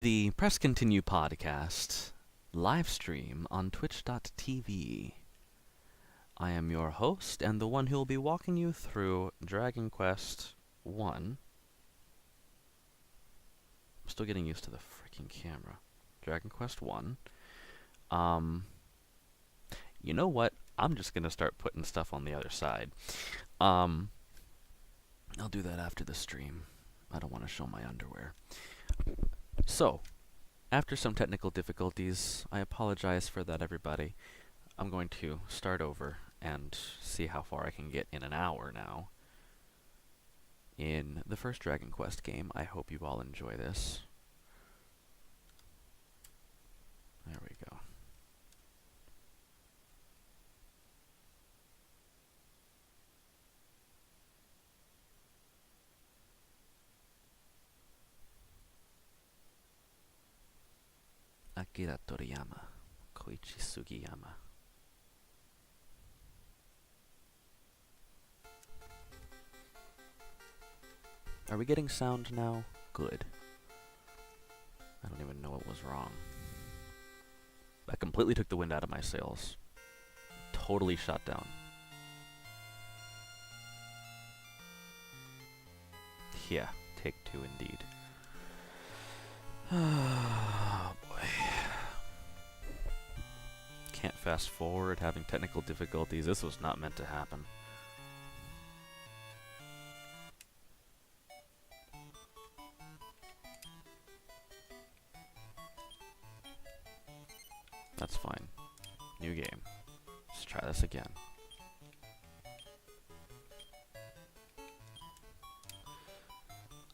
The Press Continue podcast live stream on twitch.tv. I am your host and the one who will be walking you through Dragon Quest 1. I'm still getting used to the freaking camera. Dragon Quest 1. You know what? I'm just going to start putting stuff on the other side. I'll do that after the stream. I don't want to show my underwear. So, after some technical difficulties, I apologize for that, everybody. I'm going to start over and see how far I can get in an hour now. In the first Dragon Quest game, I hope you all enjoy this. There we go. Akira Toriyama, Koichi Sugiyama. Are we getting sound now? Good. I don't even know what was wrong. That completely took the wind out of my sails. Totally shut down. Yeah, take two indeed. Oh boy. Can't fast forward, having technical difficulties. This was not meant to happen. That's fine. New game. Let's try this again.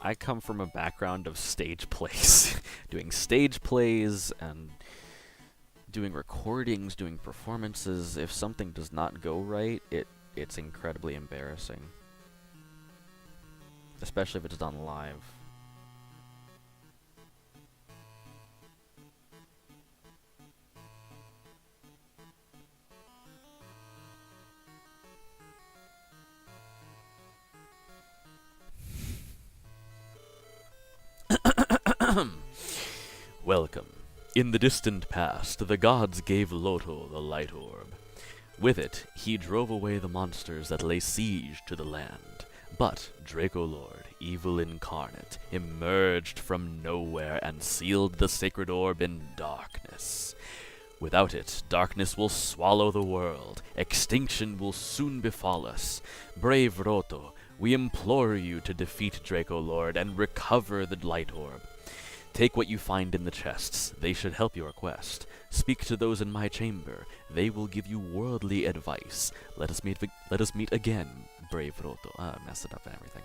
I come from a background of stage plays. Doing stage plays and doing recordings, doing performances. If something does not go right, it's incredibly embarrassing. Especially if it's done live. Welcome. In the distant past, the gods gave Loto the light orb. With it, he drove away the monsters that lay siege to the land. But Draco Lord, evil incarnate, emerged from nowhere and sealed the sacred orb in darkness. Without it, darkness will swallow the world. Extinction will soon befall us. Brave Roto, we implore you to defeat Draco Lord and recover the light orb. Take what you find in the chests. They should help your quest. Speak to those in my chamber. They will give you worldly advice. Let us meet again, brave Roto. I messed it up and everything.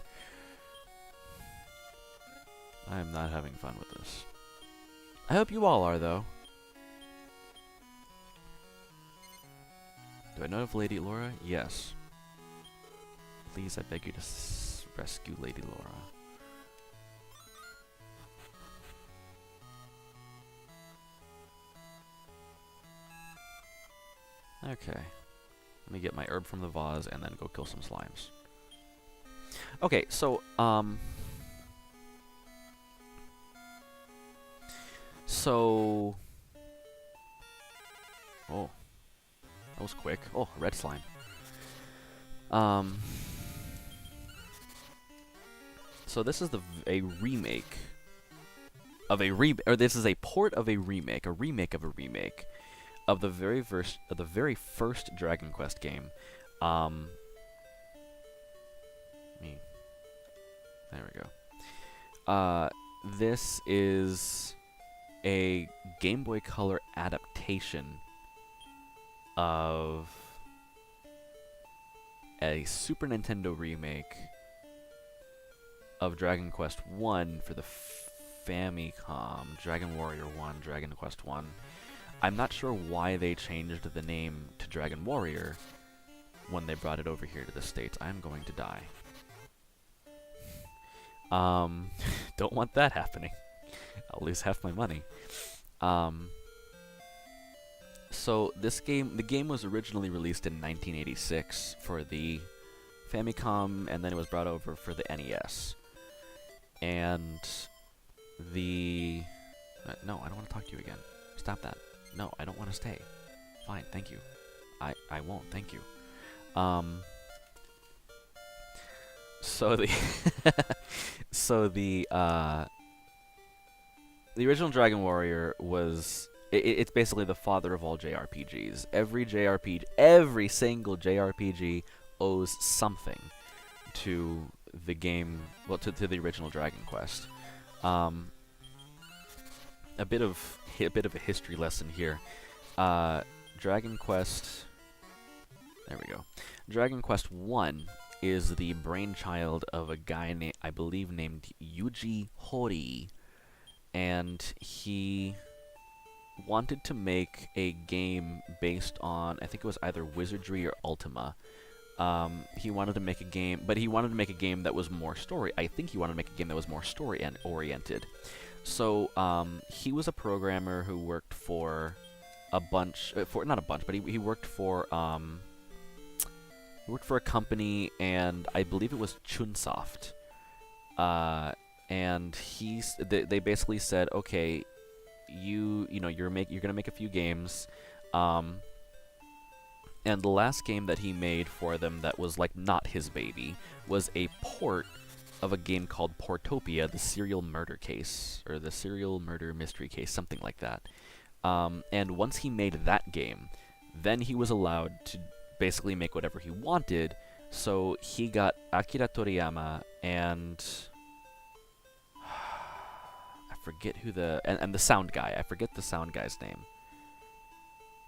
I am not having fun with this. I hope you all are, though. Do I know of Lady Laura? Yes. Please, I beg you to rescue Lady Laura. Okay. Let me get my herb from the vase and then go kill some slimes. Okay, so, oh. That was quick. Oh, red slime. So this is a remake of a or this is a port of a remake of a remake of the very first Dragon Quest game. There we go. This is a Game Boy Color adaptation of a Super Nintendo remake of Dragon Quest 1 for the Famicom. Dragon Warrior 1, Dragon Quest 1. I'm not sure why they changed the name to Dragon Warrior when they brought it over here to the States. I'm going to die. Don't want that happening. I'll lose half my money. So this game, the game was originally released in 1986 for the Famicom, and then it was brought over for the NES. And the No, I don't want to talk to you again. Stop that. No, I don't want to stay. Fine, thank you. I won't, thank you. So the the original Dragon Warrior was it's basically the father of all JRPGs. Every single JRPG owes something to the game, well, to the original Dragon Quest. A bit of a history lesson here. Dragon Quest. There we go. Dragon Quest 1 is the brainchild of a guy I believe named Yuji Horii, and he wanted to make a game based on, I think it was either Wizardry or Ultima. He wanted to make a game, but he wanted to make a game that was more story. I think he wanted to make a game that was more story oriented. So he was a programmer who worked for a bunch, not a bunch, but he worked for a company, and I believe it was Chunsoft. And they basically said, okay, you're gonna make a few games, and the last game that he made for them that was like not his baby was a port of a game called Portopia, the Serial Murder Case, or the Serial Murder Mystery Case, something like that. And once he made that game, then he was allowed to basically make whatever he wanted. So he got Akira Toriyama and I forget who and the sound guy. I forget the sound guy's name.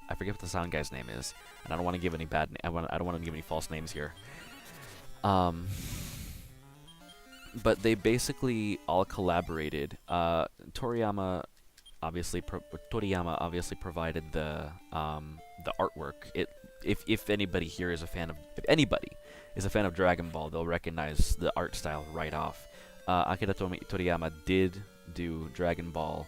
I forget what the sound guy's name is, and I don't want to give any I don't want to give any false names here. But they basically all collaborated. Toriyama obviously provided the artwork. If anybody here is a fan of Dragon Ball, they'll recognize the art style right off. Akira Toriyama did do Dragon Ball,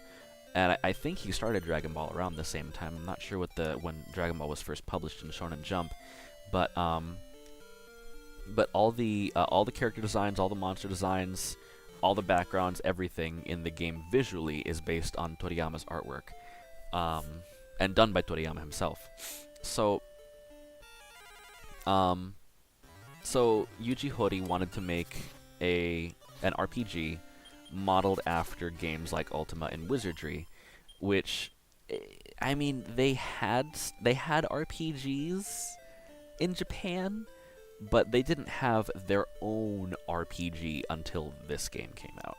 and I think he started Dragon Ball around the same time. I'm not sure when Dragon Ball was first published in Shonen Jump, but all the character designs, all the monster designs, all the backgrounds, everything in the game visually is based on Toriyama's artwork, and done by Toriyama himself. So Yuji Horii wanted to make an RPG modeled after games like Ultima and Wizardry, which, I mean, they had RPGs in Japan, but they didn't have their own RPG until this game came out.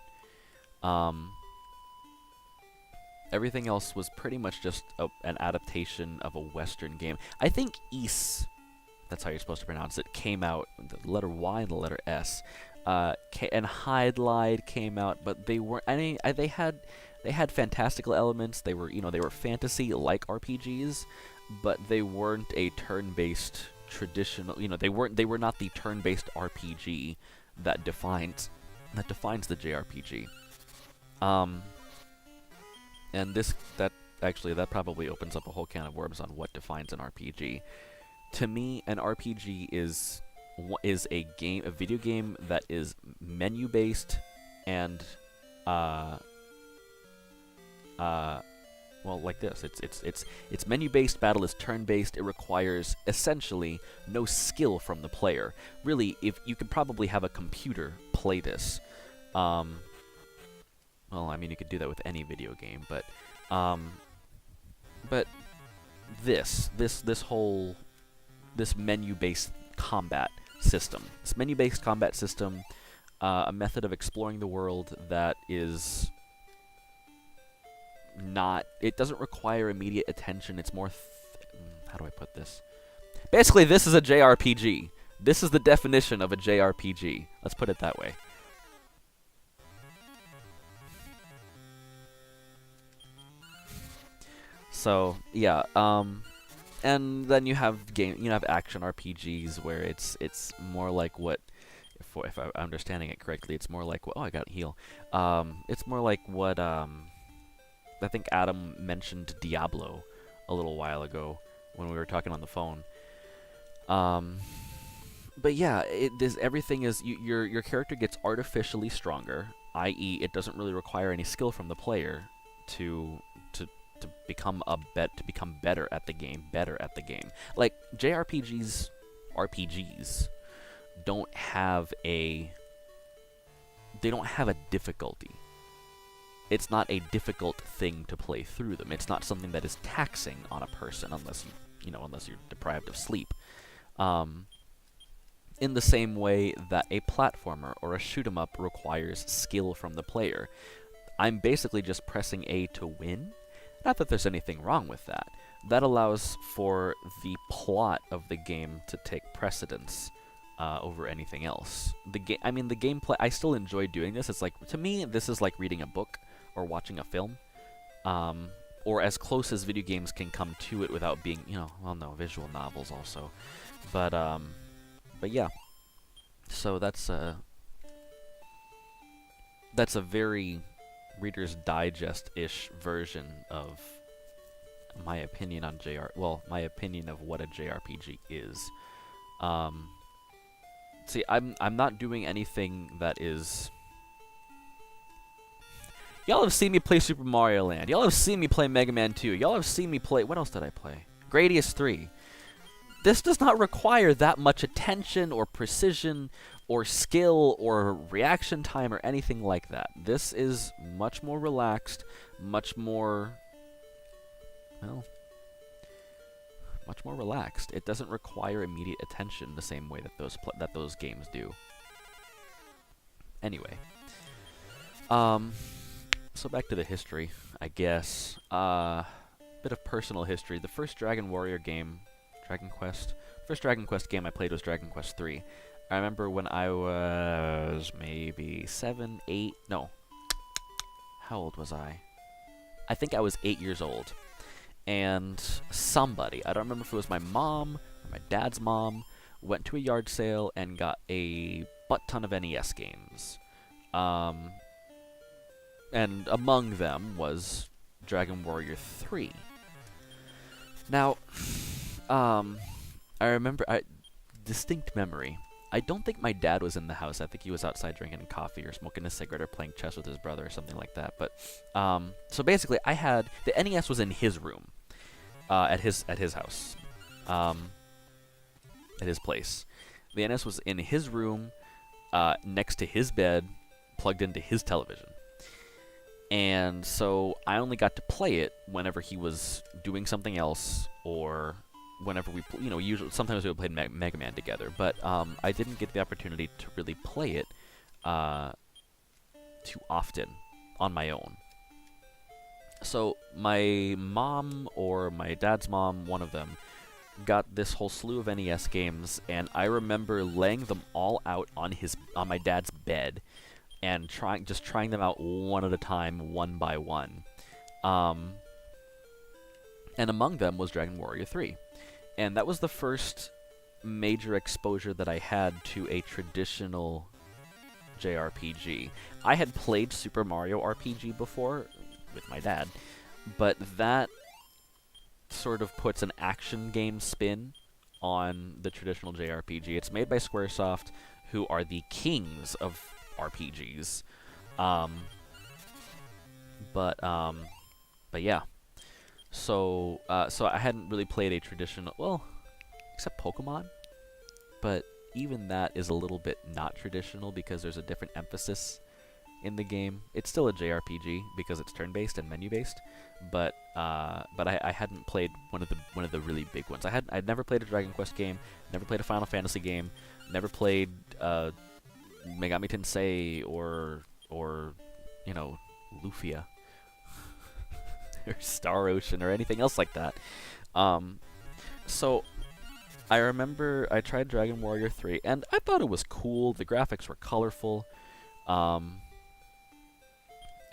Everything else was pretty much just an adaptation of a Western game. I think Ys, that's how you're supposed to pronounce it, came out, the letter Y and the letter S. And Hydlide came out, but they weren't. I mean, they had fantastical elements. They were fantasy like RPGs, but they weren't a turn-based traditional. They were not the turn-based RPG that defines the JRPG. And that probably opens up a whole can of worms on what defines an RPG. To me, an RPG is a video game that is menu based and well, like this. It's menu based. Battle is turn based. It requires essentially no skill from the player. Really, if you could probably have a computer play this. Well, I mean, you could do that with any video game, but this menu based combat system. This menu-based combat system, a method of exploring the world that is not... It doesn't require immediate attention. It's more... how do I put this? Basically, this is a JRPG. This is the definition of a JRPG. Let's put it that way. So, yeah, and then you have action RPGs where it's more like what, if I'm understanding it correctly, it's more like what, oh, I got a heal. It's more like what I think Adam mentioned Diablo a little while ago when we were talking on the phone. But yeah, everything is your character gets artificially stronger, i.e., it doesn't really require any skill from the player to become to become better at the game. Like RPGs don't have a difficulty. It's not a difficult thing to play through them. It's not something that is taxing on a person unless you're deprived of sleep. In the same way that a platformer or a shoot 'em up requires skill from the player. I'm basically just pressing A to win. Not that there's anything wrong with that. That allows for the plot of the game to take precedence over anything else. The gameplay, I still enjoy doing this. It's like, to me, this is like reading a book or watching a film. Or as close as video games can come to it without being, visual novels also. But yeah. So that's a very Reader's Digest-ish version of my opinion on my opinion of what a JRPG is. See, I'm not doing anything that is... Y'all have seen me play Super Mario Land. Y'all have seen me play Mega Man 2. Y'all have seen me play... What else did I play? Gradius 3. This does not require that much attention or precision or skill or reaction time or anything like that. This is much more relaxed, much more relaxed. It doesn't require immediate attention the same way that those games do. Anyway, so back to the history, I guess. Bit of personal history. The first Dragon Quest game I played was Dragon Quest 3. I remember when I was maybe 7, 8, no. How old was I? I think I was 8 years old. And somebody, I don't remember if it was my mom or my dad's mom, went to a yard sale and got a butt ton of NES games. And among them was Dragon Warrior 3. Now, I remember, distinct memory. I don't think my dad was in the house. I think he was outside drinking coffee or smoking a cigarette or playing chess with his brother or something like that. But so basically, the NES was in his room, at his house, at his place. The NES was in his room, next to his bed, plugged into his television. And so I only got to play it whenever he was doing something else, or whenever we, usually sometimes we would play Mega Man together. But I didn't get the opportunity to really play it too often on my own. So my mom or my dad's mom, one of them, got this whole slew of NES games, and I remember laying them all out on my dad's bed and trying them out one at a time, one by one. And among them was Dragon Warrior 3. And that was the first major exposure that I had to a traditional JRPG. I had played Super Mario RPG before with my dad, but that sort of puts an action game spin on the traditional JRPG. It's made by Squaresoft, who are the kings of RPGs. But yeah. So I hadn't really played a traditional, well, except Pokemon, but even that is a little bit not traditional because there's a different emphasis in the game. It's still a JRPG because it's turn-based and menu-based, but I hadn't played one of the really big ones. I'd never played a Dragon Quest game, never played a Final Fantasy game, never played Megami Tensei or Lufia or Star Ocean or anything else like that. So I remember I tried Dragon Warrior 3 and I thought it was cool. The graphics were colorful.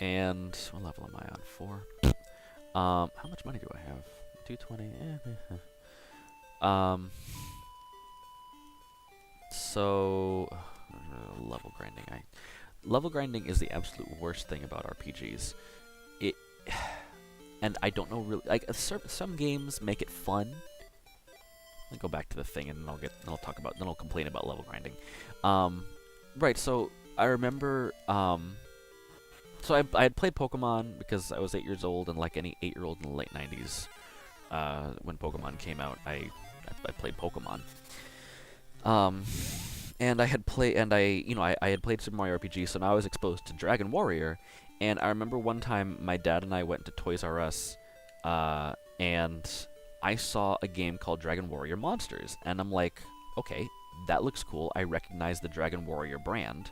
And what level am I on? 4. How much money do I have? 220. So level grinding. Level grinding is the absolute worst thing about RPGs. And I don't know really, like, some games make it fun. Let me go back to the thing, and then I'll complain about level grinding. Right. So I remember So I had played Pokemon because I was 8 years old, and like any 8-year-old in the late 90s, when Pokemon came out, I played Pokemon. Um, and I had played, and I had played Super Mario RPG, so now I was exposed to Dragon Warrior. And I remember one time my dad and I went to Toys R Us, and I saw a game called Dragon Warrior Monsters, and I'm like, okay, that looks cool. I recognize the Dragon Warrior brand.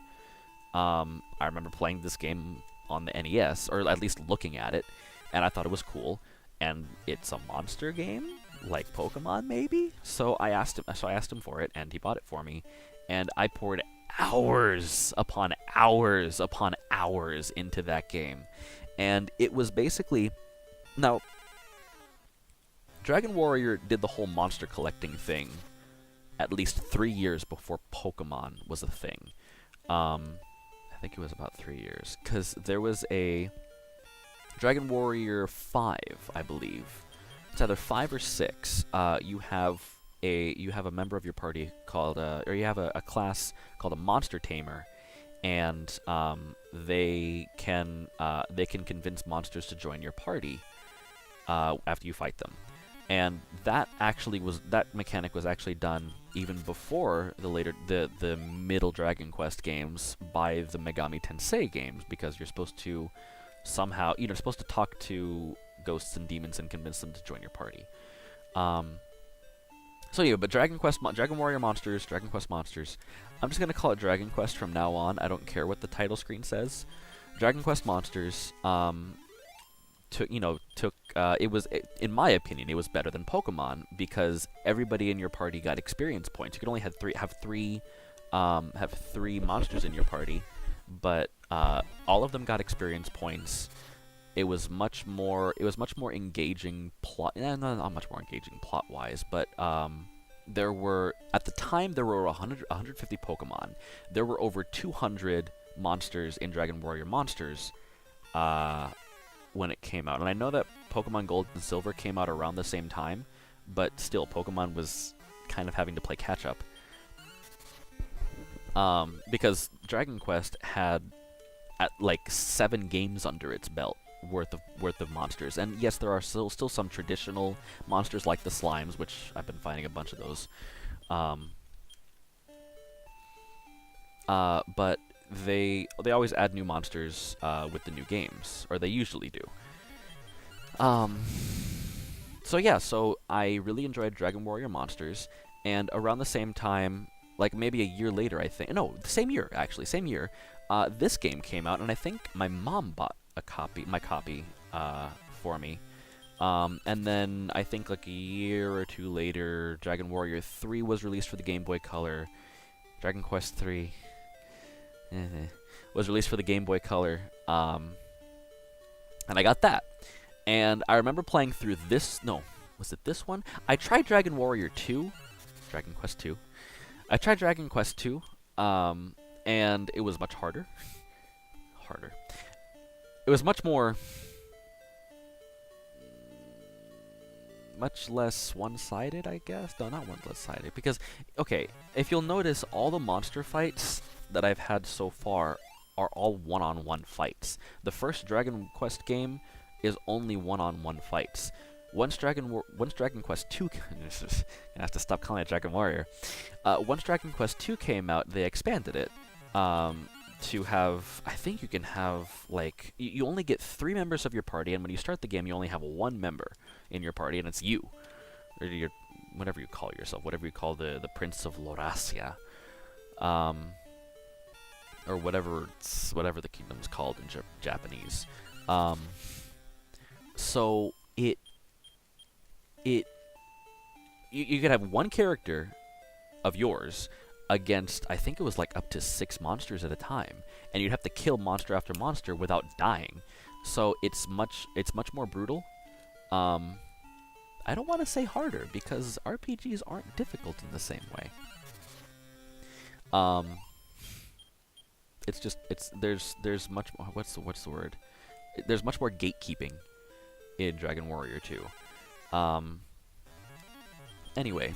I remember playing this game on the NES, or at least looking at it, and I thought it was cool. And it's a monster game, like Pokemon, maybe. So I asked him for it, and he bought it for me. And I poured hours upon hours upon hours into that game, and it was basically now. Dragon Warrior did the whole monster collecting thing at least 3 years before Pokemon was a thing. I think it was about 3 years, because there was a Dragon Warrior 5, I believe. It's either 5 or 6. You have a member of your party called, or you have a class called a Monster Tamer, and they can convince monsters to join your party after you fight them. And that mechanic was actually done even before the middle Dragon Quest games by the Megami Tensei games, because you're supposed to somehow, supposed to talk to ghosts and demons and convince them to join your party. So yeah, but Dragon Warrior Monsters, Dragon Quest Monsters. I'm just gonna call it Dragon Quest from now on. I don't care what the title screen says. Dragon Quest Monsters. In my opinion, it was better than Pokemon, because everybody in your party got experience points. You could only have three monsters in your party, but all of them got experience points. It was much more engaging plot. Not much more engaging plot wise, but there were, at the time, there were 150 Pokemon. There were over 200 monsters in Dragon Warrior Monsters when it came out. And I know that Pokemon Gold and Silver came out around the same time, but still, Pokemon was kind of having to play catch up. Because Dragon Quest had at like 7 games under its belt worth of monsters. And yes, there are still some traditional monsters like the slimes, which I've been finding a bunch of those. But they always add new monsters with the new games, or they usually do. So yeah, so I really enjoyed Dragon Warrior Monsters, and around the same time, like maybe a year later, I think, no, the same year, this game came out, and I think my mom bought my copy for me. And then I think like a year or two later, Dragon Warrior 3 was released for the Game Boy Color. Dragon Quest 3 was released for the Game Boy Color, and I got that. And I remember playing through this. No, was it this one? I tried Dragon Warrior 2, Dragon Quest 2. I tried Dragon Quest 2, and it was much harder. It was much less one-sided, I guess. No, not one-sided, because okay, if you'll notice, all the monster fights that I've had so far are all one-on-one fights. The first Dragon Quest game is only one-on-one fights. Once Dragon Quest 2 I have to stop calling it Dragon Warrior. Once Dragon Quest 2 came out, they expanded it to have, I think you can have, like, you only get 3 members of your party, and when you start the game, you only have 1 member in your party, and it's you. Or your, whatever you call yourself, whatever you call the Prince of Laurasia. Or whatever the kingdom's called in Japanese. So you could have 1 character of yours against, I think it was like up to 6 monsters at a time, and you'd have to kill monster after monster without dying. So it's much more brutal. I don't want to say harder, because RPGs aren't difficult in the same way. There's much more, what's the word? There's much more gatekeeping in Dragon Warrior 2. Anyway,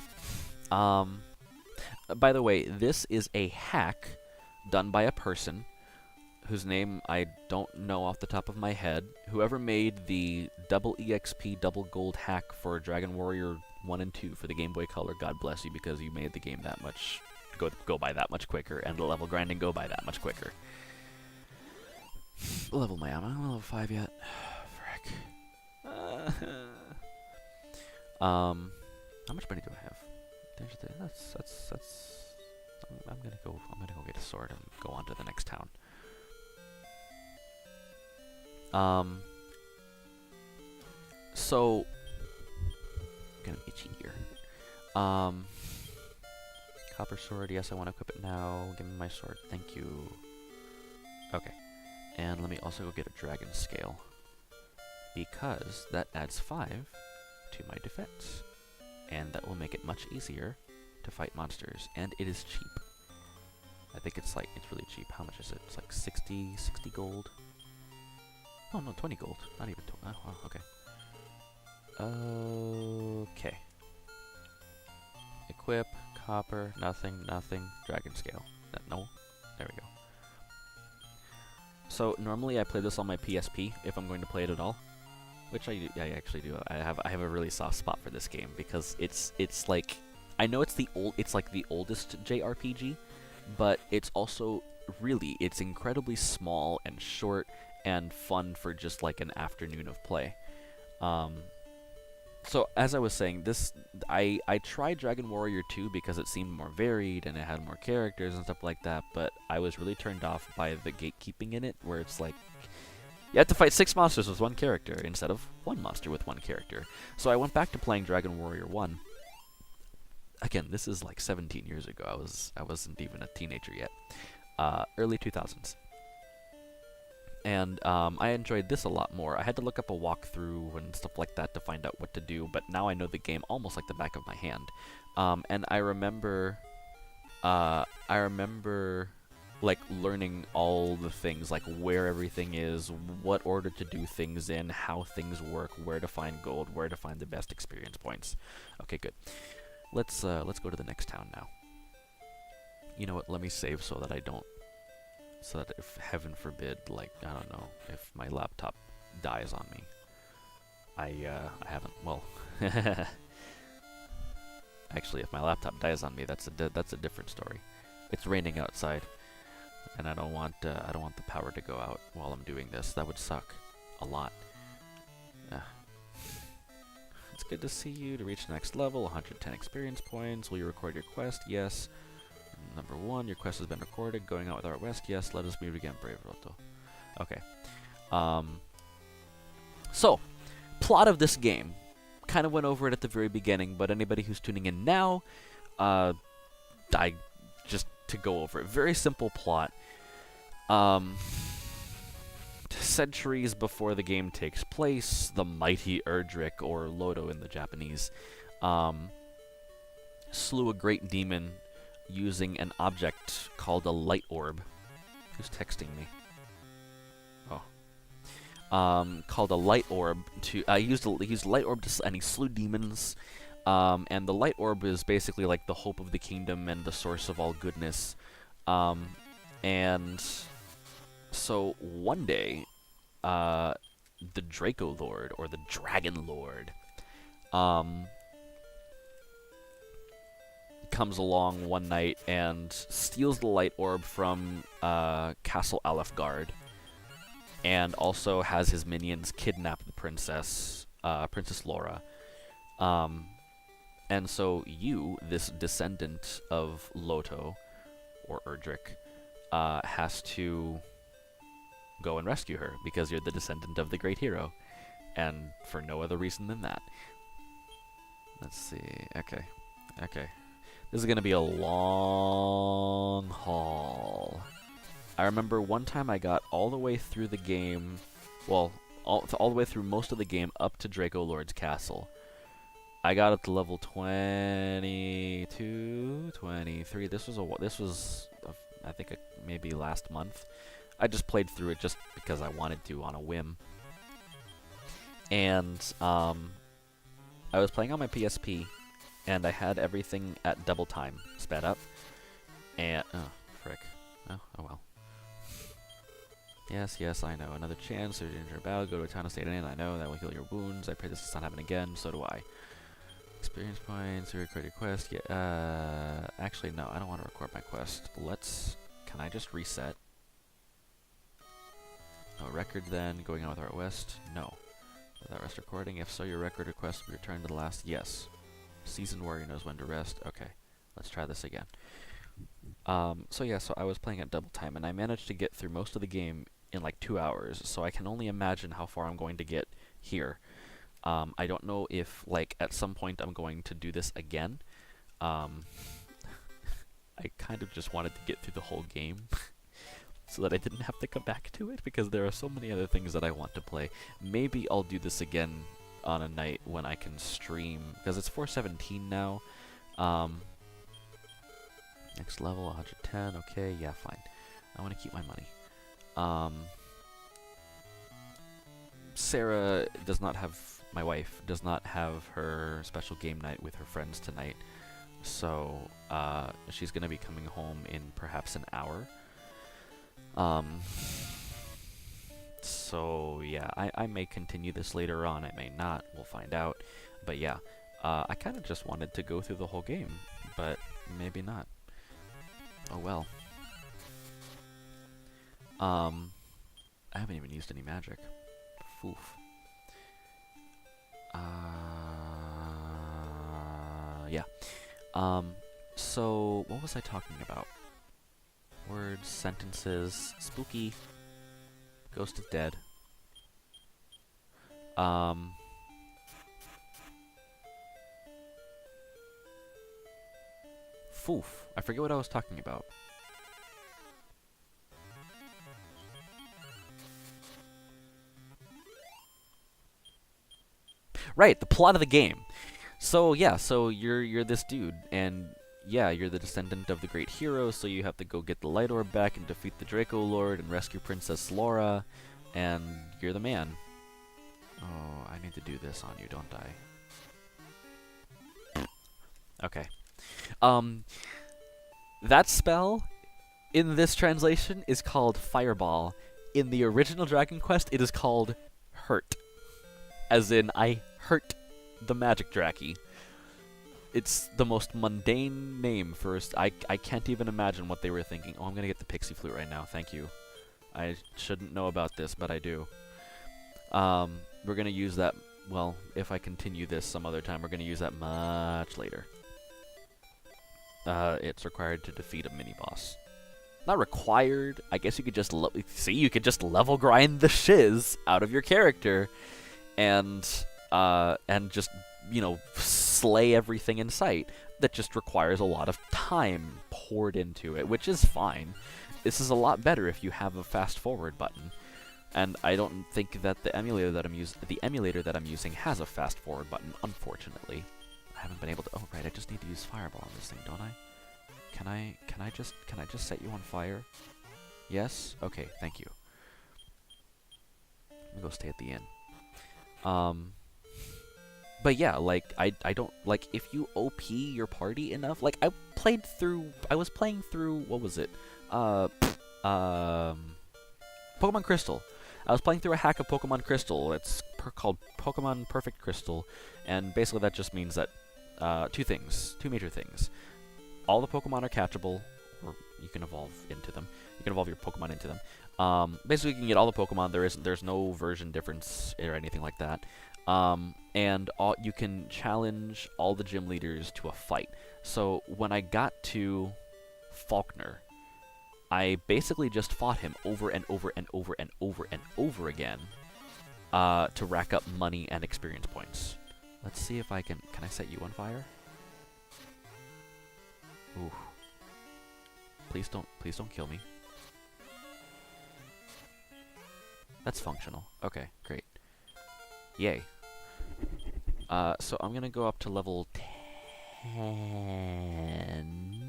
by the way, this is a hack done by a person whose name I don't know off the top of my head. Whoever made the double EXP, double gold hack for Dragon Warrior 1 and 2 for the Game Boy Color, God bless you, because you made the game that much go by that much quicker, and the level grinding go by that much quicker. Level my ammo. I'm not level 5 yet. Frick. How much money do I have? That's. I'm gonna go get a sword and go on to the next town. So I'm gonna be cheaper. Copper sword. Yes, I want to equip it now. Give me my sword. Thank you. Okay. And let me also go get a dragon scale, because that adds 5 to my defense, and that will make it much easier to fight monsters, and it is cheap. I think it's really cheap. How much is it? It's like 60 gold. Oh no, 20 gold. Not even 20. Oh, okay. Okay. Equip, copper, nothing, dragon scale. No, there we go. So normally I play this on my PSP if I'm going to play it at all, which I actually do. I have a really soft spot for this game because it's like, I know it's like the oldest JRPG, but it's also it's incredibly small and short and fun for just like an afternoon of play. So as I was saying, I tried Dragon Warrior 2 because it seemed more varied and it had more characters and stuff like that, but I was really turned off by the gatekeeping in it, where it's like, you have to fight 6 monsters with 1 character instead of 1 monster with 1 character. So I went back to playing Dragon Warrior 1. Again, this is like 17 years ago. I wasn't even a teenager yet. Early 2000s. And I enjoyed this a lot more. I had to look up a walkthrough and stuff like that to find out what to do, but now I know the game almost like the back of my hand. And I remember like learning all the things, like where everything is, what order to do things in, how things work, where to find gold, where to find the best experience points. Okay, good. Let's go to the next town now. You know what? Let me save so that I don't. So that if, heaven forbid, like, I don't know, if my laptop dies on me. I haven't, well, actually, if my laptop dies on me, that's a different story. It's raining outside, and I don't want the power to go out while I'm doing this. That would suck a lot. It's good to see you. To reach the next level, 110 experience points. Will you record your quest? Yes. Number 1, your quest has been recorded. Going out with our west, yes. Let us meet again, Brave Roto. Okay. So, plot of this game. Kind of went over it at the very beginning, but anybody who's tuning in now, just to go over it. Very simple plot. Centuries before the game takes place, the mighty Erdrick, or Loto in the Japanese, slew a great demon using an object called a light orb. Who's texting me? Oh. Called a light orb to, he used light orb and he slew demons. And the light orb is basically like the hope of the kingdom and the source of all goodness. And so one day, the Draco Lord, or the Dragon Lord, comes along one night and steals the light orb from Castle Alefgard, and also has his minions kidnap the princess, Princess Laura. And so you, this descendant of Loto, or Erdrick, has to go and rescue her, because you're the descendant of the great hero, and for no other reason than that. Let's see, okay. This is gonna be a long haul. I remember one time I got all the way through the game, well, all the way through most of the game up to Draco Lord's castle. I got up to level 22, 23. This was I think maybe last month. I just played through it just because I wanted to on a whim. And I was playing on my PSP, and I had everything at double time sped up. And oh frick. Oh well. Yes, yes, I know. Another chance. There's danger battle. Go to a town and stay in. I know that will heal your wounds. I pray this does not happen again. So do I. Experience points. Record your quest. Yeah. Actually, no. I don't want to record my quest. Let's. Can I just reset? No record then. Going on with our West. No. Without rest recording. If so, your record request will be returned to the last. Yes. Seasoned warrior knows when to rest. Okay. Let's try this again. So yeah. So I was playing at double time, and I managed to get through most of the game in like 2 hours, so I can only imagine how far I'm going to get here. I don't know if, like, at some point I'm going to do this again. I kind of just wanted to get through the whole game so that I didn't have to come back to it, because there are so many other things that I want to play. Maybe I'll do this again on a night when I can stream, because it's 4:17 now. Next level, 110, okay, yeah, fine. I want to keep my money. Sarah does not have, my wife, does not have her special game night with her friends tonight, so she's going to be coming home in perhaps an hour. So yeah, I may continue this later on, I may not, we'll find out, but yeah, I kind of just wanted to go through the whole game, but maybe not. Oh well. I haven't even used any magic. Foof. Yeah. So, what was I talking about? Words, sentences, spooky. Ghost is dead. Foof. I forget what I was talking about. Right, the plot of the game. So yeah, so you're this dude, and yeah, you're the descendant of the great hero, so you have to go get the Light Orb back and defeat the Draco Lord and rescue Princess Laura, and you're the man. Oh, I need to do this on you, don't I? Okay. That spell in this translation is called Fireball. In the original Dragon Quest, it is called Hurt. As in, I hurt the magic Draki. It's the most mundane name first. I can't even imagine what they were thinking. Oh, I'm gonna get the pixie flute right now. Thank you. I shouldn't know about this, but I do. We're gonna use that, well, if I continue this some other time, we're gonna use that much later. It's required to defeat a mini-boss. Not required. I guess you could just see, you could just level grind the shiz out of your character and just, you know, slay everything in sight. That just requires a lot of time poured into it, which is fine. This is a lot better if you have a fast forward button. And I don't think that the emulator that I'm using has a fast forward button, unfortunately. I haven't been able to. Oh right, I just need to use Fireball on this thing, don't I? Can I just set you on fire? Yes? Okay, thank you. I'm gonna go stay at the inn. But yeah, like, I don't, like, if you OP your party enough, like, I was playing through, what was it? Pokemon Crystal. I was playing through a hack of Pokemon Crystal. It's called Pokemon Perfect Crystal, and basically that just means that, two major things. All the Pokemon are catchable, or you can evolve into them. You can evolve your Pokemon into them. Basically you can get all the Pokemon. There's no version difference or anything like that. And you can challenge all the gym leaders to a fight. So when I got to Faulkner, I basically just fought him over and over and over and over and over again to rack up money and experience points. Let's see if I can I set you on fire? Ooh. Please don't kill me. That's functional. Okay, great. Yay. So I'm gonna go up to level 10,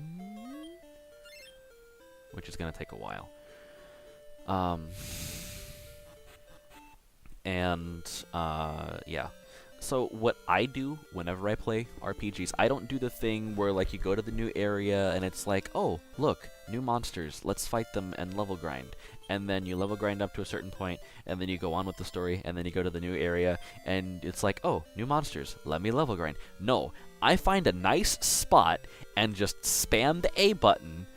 which is gonna take a while. Yeah. So what I do whenever I play RPGs, I don't do the thing where like you go to the new area and it's like, oh, look, new monsters, let's fight them and level grind. And then you level grind up to a certain point, and then you go on with the story, and then you go to the new area, and it's like, oh, new monsters, let me level grind. No, I find a nice spot and just spam the A button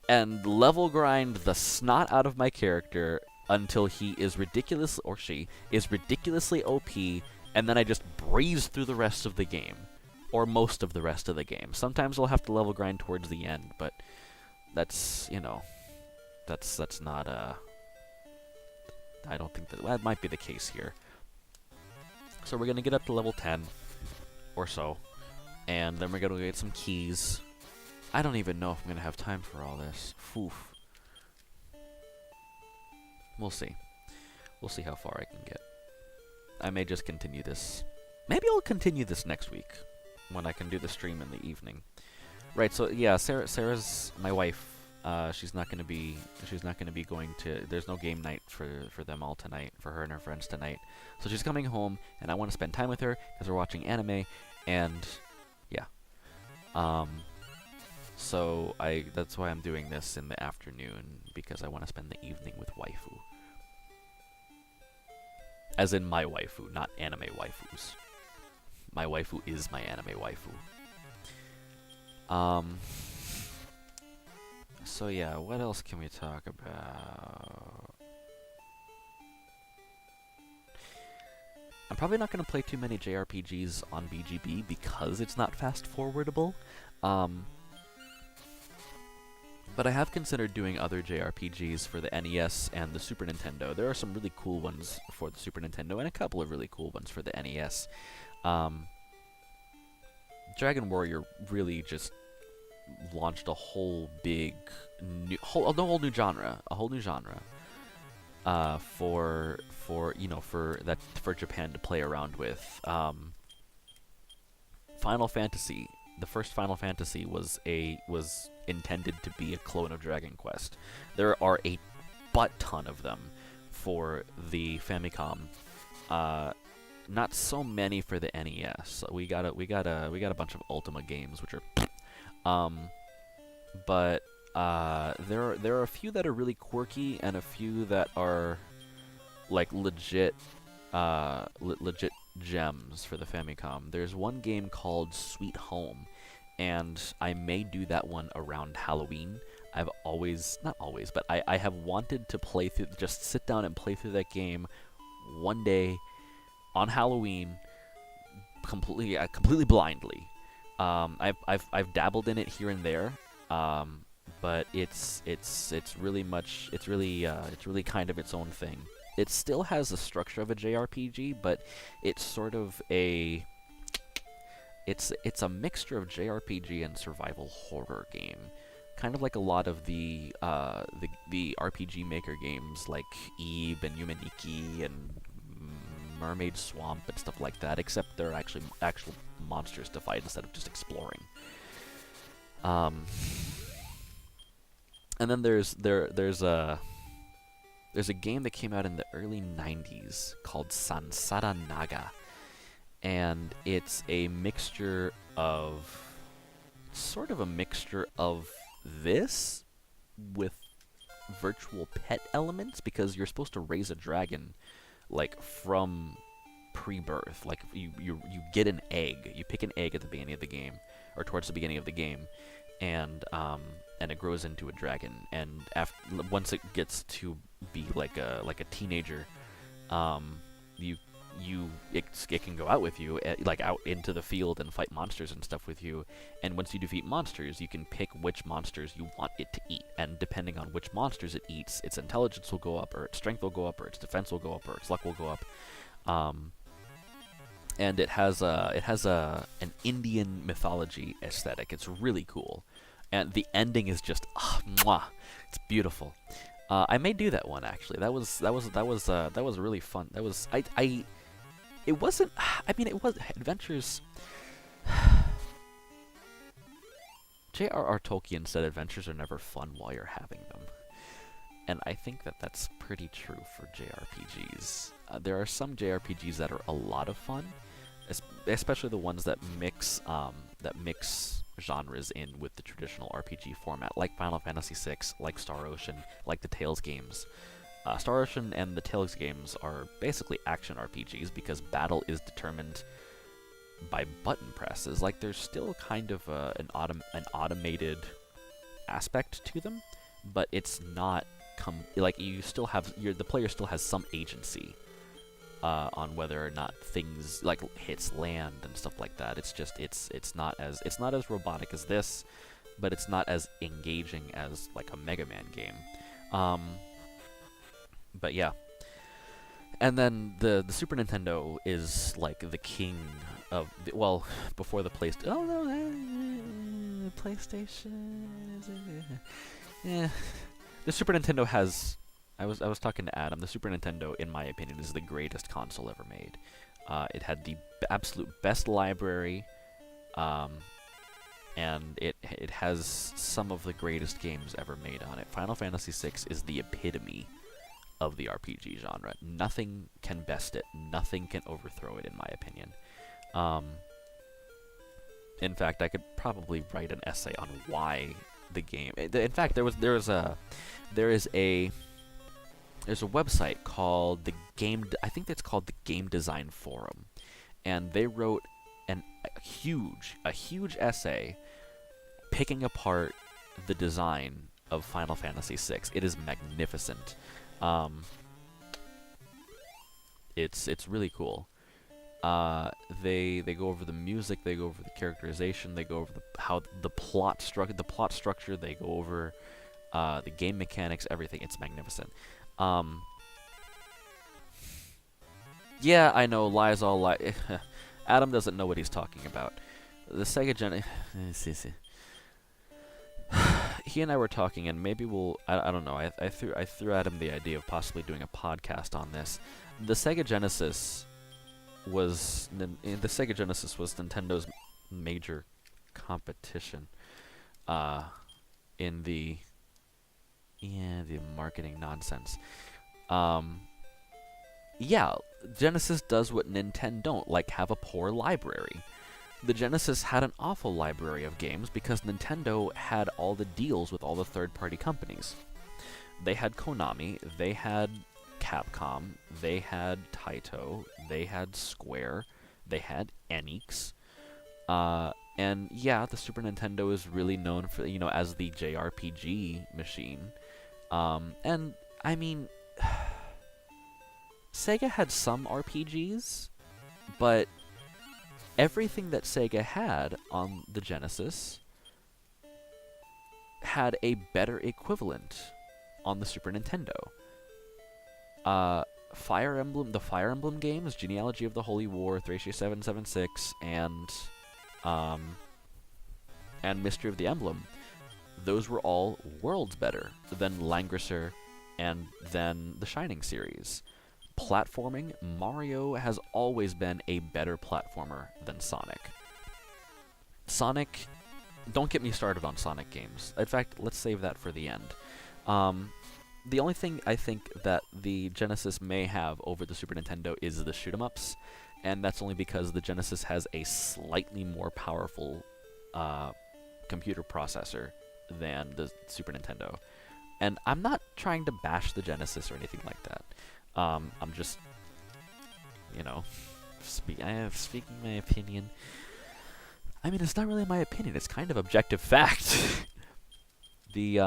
and level grind the snot out of my character until he is ridiculous, or she is ridiculously OP, and then I just breeze through the rest of the game, or most of the rest of the game. Sometimes I'll have to level grind towards the end, but that's, you know, that's not I don't think that might be the case here. So we're gonna get up to level 10 or so, and then we're gonna get some keys. I don't even know if I'm gonna have time for all this. Oof. We'll see. We'll see how far I can get. I may just continue this. Maybe I'll continue this next week when I can do the stream in the evening. Right. So yeah, Sarah's my wife. She's not gonna be going to. There's no game night for them all tonight, for her and her friends tonight. So she's coming home, and I want to spend time with her because we're watching anime, and yeah. So that's why I'm doing this in the afternoon, because I want to spend the evening with waifu. As in my waifu, not anime waifus. My waifu is my anime waifu. So yeah, what else can we talk about? I'm probably not going to play too many JRPGs on BGB because it's not fast forwardable. But I have considered doing other JRPGs for the NES and the Super Nintendo. There are some really cool ones for the Super Nintendo and a couple of really cool ones for the NES. Dragon Warrior really just launched a whole big new whole new genre for Japan to play around with. Final Fantasy, the first Final Fantasy was intended to be a clone of Dragon Quest. There are a butt ton of them for the Famicom. Not so many for the NES. We got a bunch of Ultima games, which are but there are a few that are really quirky and a few that are like legit gems for the Famicom. There's one game called Sweet Home, and I may do that one around Halloween. I've not always, but I have wanted to play through, just sit down and play through that game one day on Halloween, completely blindly. I've dabbled in it here and there, but it's really kind of its own thing. It still has the structure of a JRPG, but it's sort of it's a mixture of JRPG and survival horror game, kind of like a lot of the RPG Maker games like Eve and Yumeniki and Mermaid Swamp and stuff like that, except they're actually actual monsters to fight instead of just exploring. And then there's a game that came out in the early 90s called Sansara Naga, and it's a mixture of this with virtual pet elements, because you're supposed to raise a dragon like from pre-birth. Like you get an egg, you pick an egg at the beginning of the game, or towards the beginning of the game, and it grows into a dragon. And once it gets to be like a teenager, it can go out with you, like out into the field and fight monsters and stuff with you. And once you defeat monsters, you can pick which monsters you want it to eat. And depending on which monsters it eats, its intelligence will go up, or its strength will go up, or its defense will go up, or its luck will go up. And it has an Indian mythology aesthetic. It's really cool, and the ending is just mwah, it's beautiful. I may do that one actually. That was really fun. That was It wasn't. I mean, it was adventures. J.R.R. Tolkien said adventures are never fun while you're having them, And I think that that's pretty true for JRPGs. There are some JRPGs that are a lot of fun, especially the ones that mix genres in with the traditional RPG format, like Final Fantasy VI, like Star Ocean, like the Tales games. Star Ocean and the Tales games are basically action RPGs because battle is determined by button presses. Like, there's still kind of an automated aspect to them, but it's not like you still have the player still has some agency on whether or not things like hits land and stuff like that. It's just it's not as robotic as this, but it's not as engaging as like a Mega Man game. But yeah. And then the Super Nintendo is like the king of well, before the PlayStation. Oh no, PlayStation. Yeah, the Super Nintendo has. I was talking to Adam. The Super Nintendo, in my opinion, is the greatest console ever made. It had the absolute best library, and it has some of the greatest games ever made on it. Final Fantasy VI is the epitome of the RPG genre. Nothing can best it. Nothing can overthrow it, in my opinion. In fact, I could probably write an essay on why the game. In fact, there's a website called I think it's called the Game Design Forum, and they wrote a huge essay picking apart the design of Final Fantasy VI. It is magnificent. It's really cool. They go over the music, they go over the characterization, they go over the plot structure, they go over the game mechanics, everything. It's magnificent. Yeah, I know, lies all lie. Adam doesn't know what he's talking about. The Sega Gen. He and I were talking, and maybe I don't know. I threw at him the idea of possibly doing a podcast on this. The Sega Genesis was Nintendo's major competition in the marketing nonsense. Yeah, Genesis does what Nintendo don't, like have a poor library. The Genesis had an awful library of games because Nintendo had all the deals with all the third-party companies. They had Konami, they had Capcom, they had Taito, they had Square, they had Enix, and yeah, the Super Nintendo is really known for, as the JRPG machine. And I mean, Sega had some RPGs, but everything that Sega had on the Genesis had a better equivalent on the Super Nintendo. The Fire Emblem games, Genealogy of the Holy War, Thracia 776, and Mystery of the Emblem, those were all worlds better than Langrisser and than the Shining series. Platforming, Mario has always been a better platformer than Sonic. Sonic, don't get me started on Sonic games. In fact, let's save that for the end. The only thing I think that the Genesis may have over the Super Nintendo is the shoot-'em-ups, and that's only because the Genesis has a slightly more powerful computer processor than the Super Nintendo. And I'm not trying to bash the Genesis or anything like that. I'm just, speaking my opinion. I mean, it's not really my opinion. It's kind of objective fact. The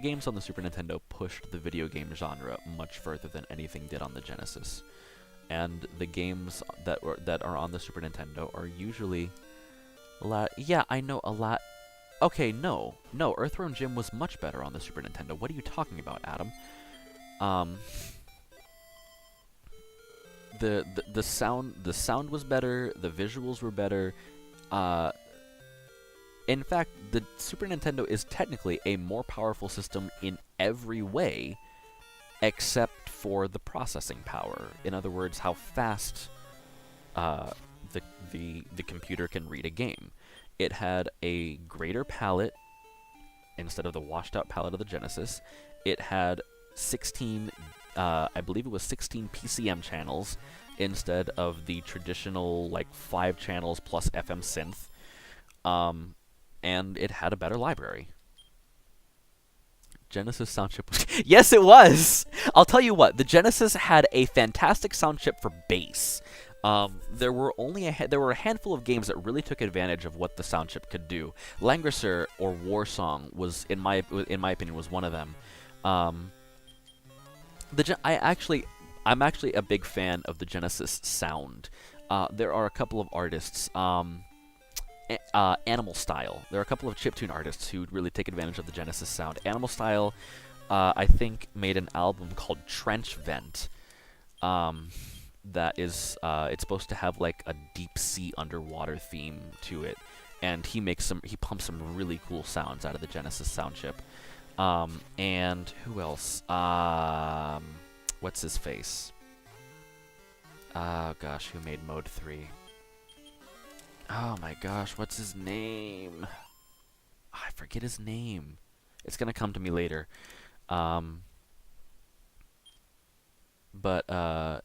games on the Super Nintendo pushed the video game genre much further than anything did on the Genesis. And the games that are on the Super Nintendo are usually a lot. Yeah, I know a lot. Okay, no, Earthworm Jim was much better on the Super Nintendo. What are you talking about, Adam? The sound was better. The visuals were better. In fact, the Super Nintendo is technically a more powerful system in every way, except for the processing power. In other words, how fast the computer can read a game. It had a greater palette, instead of the washed-out palette of the Genesis. It had 16, I believe it was 16 PCM channels instead of the traditional, like, 5 channels plus FM synth. And it had a better library. Genesis sound chip was yes, it was! I'll tell you what, the Genesis had a fantastic sound chip for bass. There were a handful of games that really took advantage of what the sound chip could do. Langrisser or Warsong was, in my opinion, was one of them. I'm actually a big fan of the Genesis sound. There are a couple of artists, Animal Style. There are a couple of chiptune artists who really take advantage of the Genesis sound. Animal Style, I think, made an album called Trench Vent. That is, it's supposed to have like a deep sea underwater theme to it, and he pumps some really cool sounds out of the Genesis sound chip. And who else? What's his face? Oh gosh, who made Mode 3? Oh my gosh, what's his name? Oh, I forget his name. It's gonna come to me later. But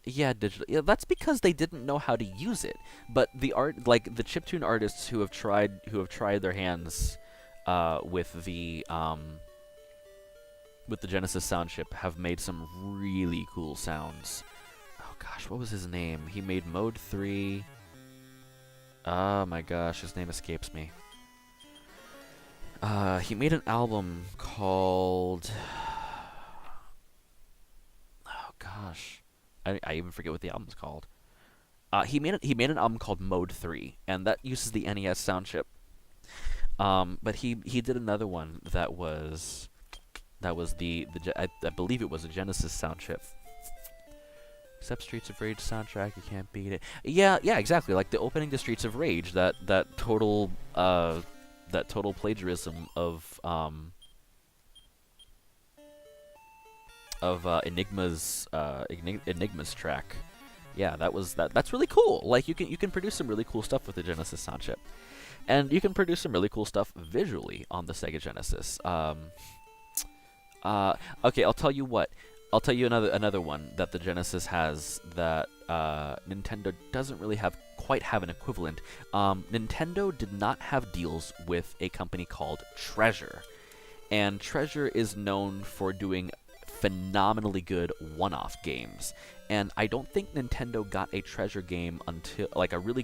yeah, digital. Yeah, that's because they didn't know how to use it. But the chiptune artists who have tried their hands with the Genesis sound chip have made some really cool sounds. Oh gosh, what was his name? He made Mode 3. Oh my gosh, his name escapes me. He made an album called... Oh gosh, I even forget what the album's called. He made an album called Mode 3, and that uses the NES sound chip. But he did another one that was I believe it was a Genesis sound chip. Except Streets of Rage soundtrack, you can't beat it. Yeah, exactly. Like the opening to Streets of Rage, that total plagiarism of Enigma's track. Yeah, that's really cool. Like you can produce some really cool stuff with the Genesis sound chip, and you can produce some really cool stuff visually on the Sega Genesis. Okay, I'll tell you what. I'll tell you another one that the Genesis has that Nintendo doesn't really quite have an equivalent. Nintendo did not have deals with a company called Treasure, and Treasure is known for doing phenomenally good one-off games. And I don't think Nintendo got a Treasure game until I don't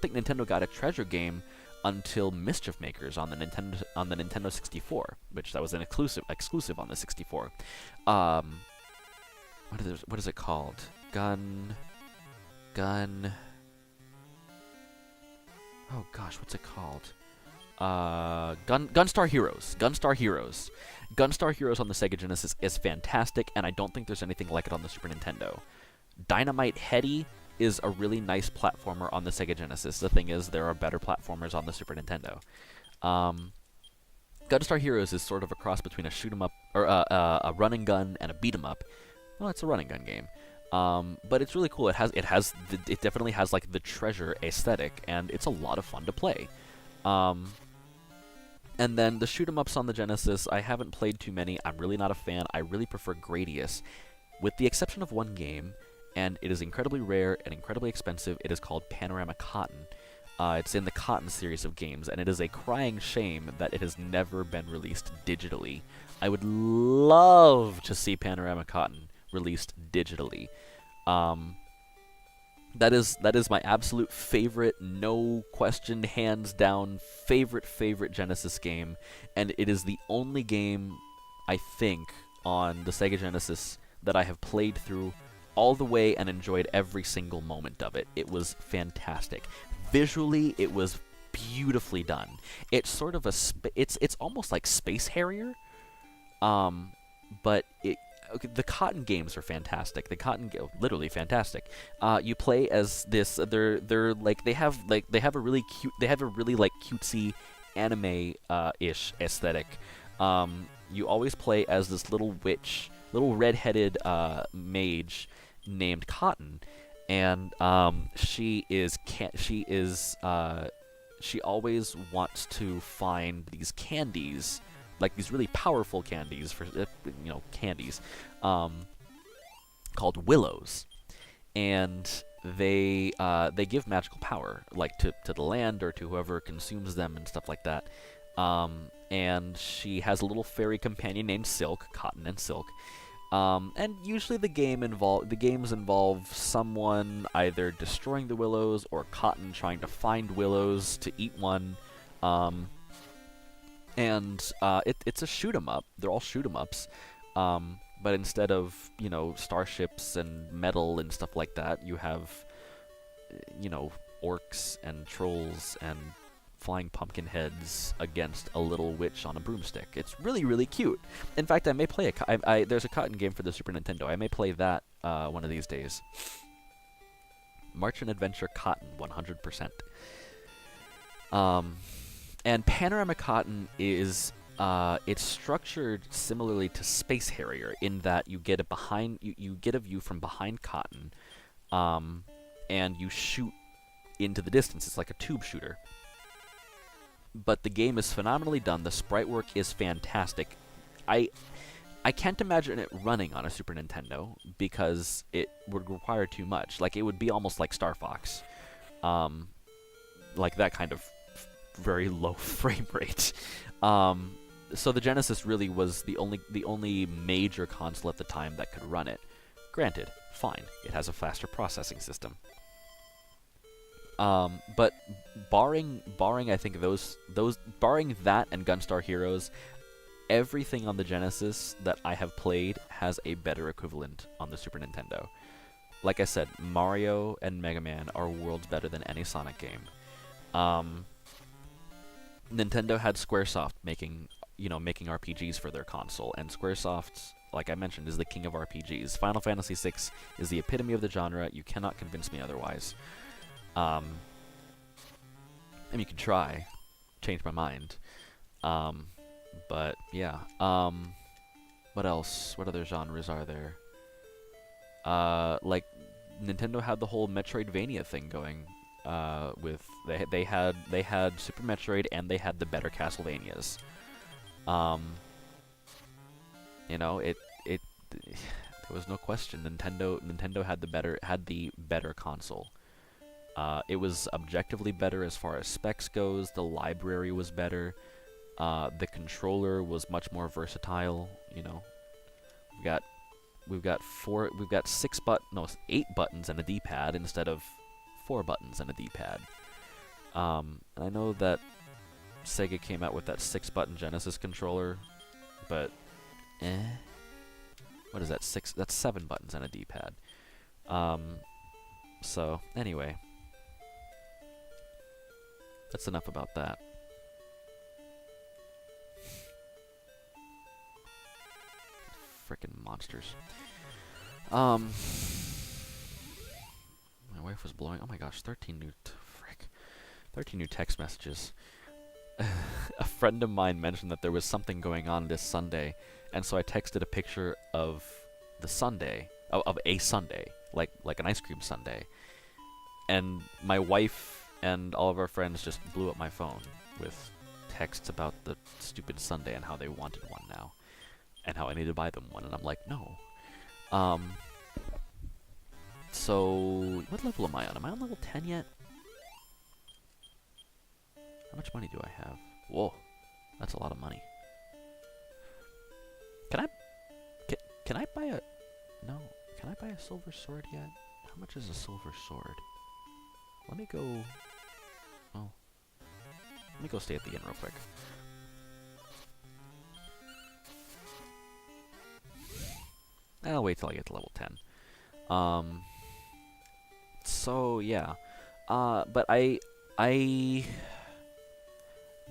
think Nintendo got a Treasure game until Mischief Makers on the Nintendo 64, which that was an exclusive on the 64. What is it called? Gun. Oh gosh, what's it called? Gunstar Heroes. Gunstar Heroes. Gunstar Heroes on the Sega Genesis is fantastic, and I don't think there's anything like it on the Super Nintendo. Dynamite Headdy is a really nice platformer on the Sega Genesis. The thing is, there are better platformers on the Super Nintendo. Gunstar Heroes is sort of a cross between a shoot 'em up or a run and gun and a beat 'em up. Well, it's a run and gun game, but it's really cool. It definitely has like the Treasure aesthetic, and it's a lot of fun to play. And then the shoot 'em ups on the Genesis, I haven't played too many. I'm really not a fan. I really prefer Gradius, with the exception of one game. And it is incredibly rare and incredibly expensive. It is called Panorama Cotton. It's in the Cotton series of games, and it is a crying shame that it has never been released digitally. I would love to see Panorama Cotton released digitally. That is my absolute favorite, no question, hands down, favorite Genesis game, and it is the only game, I think, on the Sega Genesis that I have played through all the way and enjoyed every single moment of it. It was fantastic. Visually, it was beautifully done. It's sort of it's almost like Space Harrier, but the Cotton games are fantastic. Literally fantastic. You play as this. They're like they have a really cutesy anime ish aesthetic. You always play as this little witch, little red-headed mage named Cotton, and she is she always wants to find these candies, like these really powerful candies for candies, called willows, and they give magical power, like to the land or to whoever consumes them and stuff like that. And she has a little fairy companion named Silk, Cotton and Silk. And usually the games involve someone either destroying the willows or Cotton trying to find willows to eat one. It's a shoot 'em up. They're all shoot 'em ups. But instead of, starships and metal and stuff like that, you have, orcs and trolls and flying pumpkin heads against a little witch on a broomstick. It's really, really cute. In fact, I may play there's a Cotton game for the Super Nintendo. I may play that one of these days. March and Adventure Cotton, 100%. And Panorama Cotton is it's structured similarly to Space Harrier in that you get you get a view from behind Cotton, and you shoot into the distance. It's like a tube shooter. But the game is phenomenally done. The sprite work is fantastic. I can't imagine it running on a Super Nintendo because it would require too much. Like, it would be almost like Star Fox. Like that kind of very low frame rate. So the Genesis really was the only major console at the time that could run it. Granted, fine, it has a faster processing system. But barring I think barring that and Gunstar Heroes, everything on the Genesis that I have played has a better equivalent on the Super Nintendo. Like I said, Mario and Mega Man are worlds better than any Sonic game. Nintendo had Squaresoft making RPGs for their console, and Squaresoft, like I mentioned, is the king of RPGs. Final Fantasy VI is the epitome of the genre. You cannot convince me otherwise. And you can try, change my mind. But yeah. What else? What other genres are there? Like Nintendo had the whole Metroidvania thing going. With they had Super Metroid and they had the better Castlevanias. There was no question. Nintendo had the better console. It was objectively better as far as specs goes. The library was better. The controller was much more versatile. We've got 8 buttons and a D-pad instead of 4 buttons and a D-pad. I know that Sega came out with that 6-button Genesis controller, but what is that? That's 7 buttons and a D-pad. So anyway, that's enough about that. Frickin' monsters. My wife was blowing. Oh my gosh, 13 new text messages. A friend of mine mentioned that there was something going on this Sunday, and so I texted a picture of the sundae, of a sundae, like an ice cream sundae. And my wife and all of our friends just blew up my phone with texts about the stupid sundae and how they wanted one now, and how I need to buy them one. And I'm like, no. So, what level am I on? Am I on level 10 yet? How much money do I have? Whoa, that's a lot of money. Can I buy a... No. Can I buy a silver sword yet? How much is a silver sword? Let me go... Oh. Let me go stay at the inn real quick. I'll wait till I get to level 10. So, yeah. But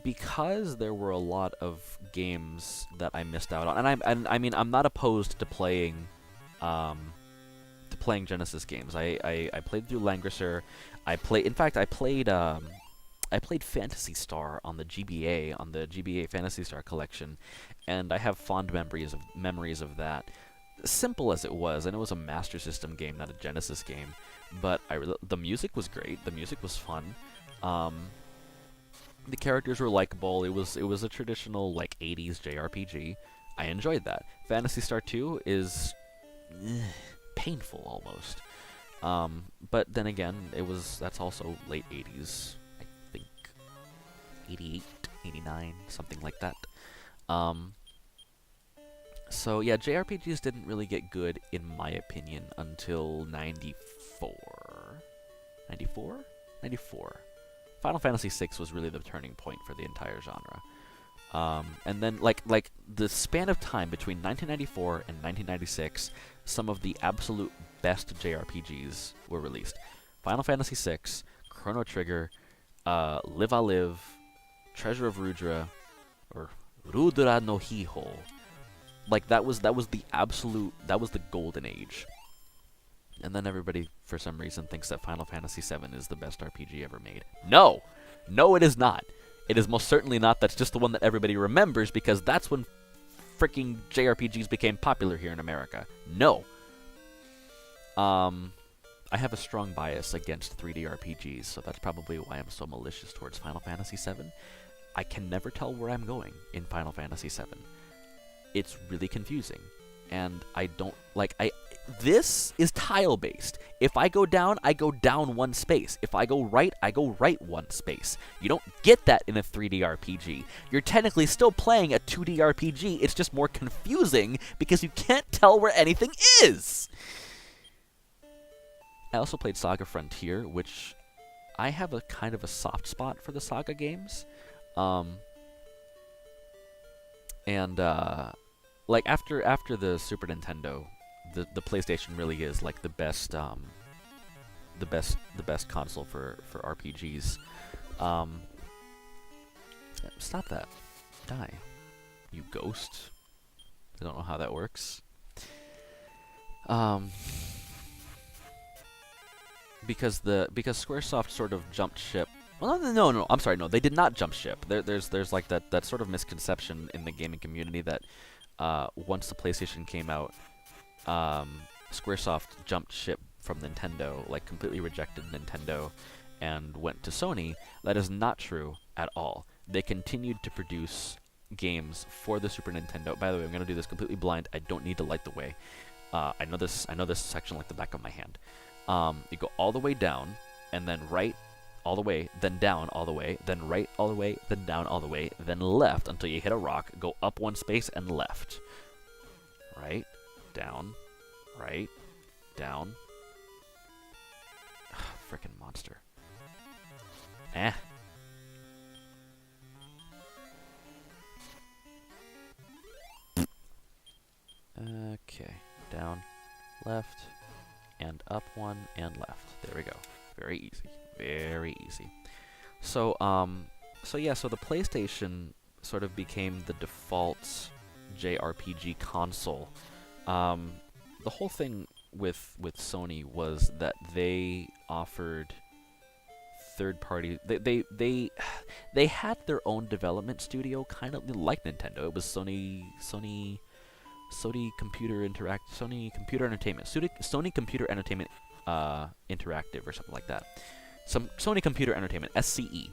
because there were a lot of games that I missed out on, and I mean, I'm not opposed to playing Genesis games. I played through Langrisser. I played Phantasy Star on the GBA Phantasy Star collection, and I have fond memories of that. Simple as it was, and it was a Master System game, not a Genesis game, but the music was great. The music was fun. The characters were likable. It was a traditional like 80s JRPG. I enjoyed that. Phantasy Star 2 is painful almost. But then again, that's also late 80s. I think 88, 89, something like that. Um, so yeah, JRPGs didn't really get good, in my opinion, until 94. 94? 94. Final Fantasy VI was really the turning point for the entire genre. And then, like the span of time between 1994 and 1996, some of the absolute best JRPGs were released. Final Fantasy VI, Chrono Trigger, Live a Live, Treasure of Rudra, or Rudra no Hiho. Like that was the golden age. And then everybody, for some reason, thinks that Final Fantasy VII is the best RPG ever made. No! No, it is not. It is most certainly not. That's just the one that everybody remembers because that's when freaking JRPGs became popular here in America. No. I have a strong bias against 3D RPGs, so that's probably why I'm so malicious towards Final Fantasy VII. I can never tell where I'm going in Final Fantasy VII. It's really confusing. And I don't, this is tile-based. If I go down one space. If I go right one space. You don't get that in a 3D RPG. You're technically still playing a 2D RPG, it's just more confusing because you can't tell where anything is! I also played Saga Frontier, which I have a kind of a soft spot for the Saga games. Like after the Super Nintendo, the PlayStation really is like the best console for RPGs. Stop that. Die. You ghost. I don't know how that works. Because Squaresoft sort of jumped ship. Well, no. I'm sorry. No, they did not jump ship. There's like that sort of misconception in the gaming community that once the PlayStation came out, Squaresoft jumped ship from Nintendo, like completely rejected Nintendo, and went to Sony. That is not true at all. They continued to produce games for the Super Nintendo. By the way, I'm gonna do this completely blind. I don't need to light the way. I know this section like the back of my hand. You go all the way down, and then right all the way, then down all the way, then right all the way, then down all the way, then left until you hit a rock, go up one space and left. Right, down, right, down. Frickin' monster. Okay, down, left, and up one, and left. There we go. Very easy. Very easy. So the PlayStation sort of became the default JRPG console. The whole thing with Sony was that they offered third-party. They had their own development studio, kind of like Nintendo. It was Sony Computer Entertainment, Sony Computer Entertainment Interactive or something like that. Sony Computer Entertainment, SCE.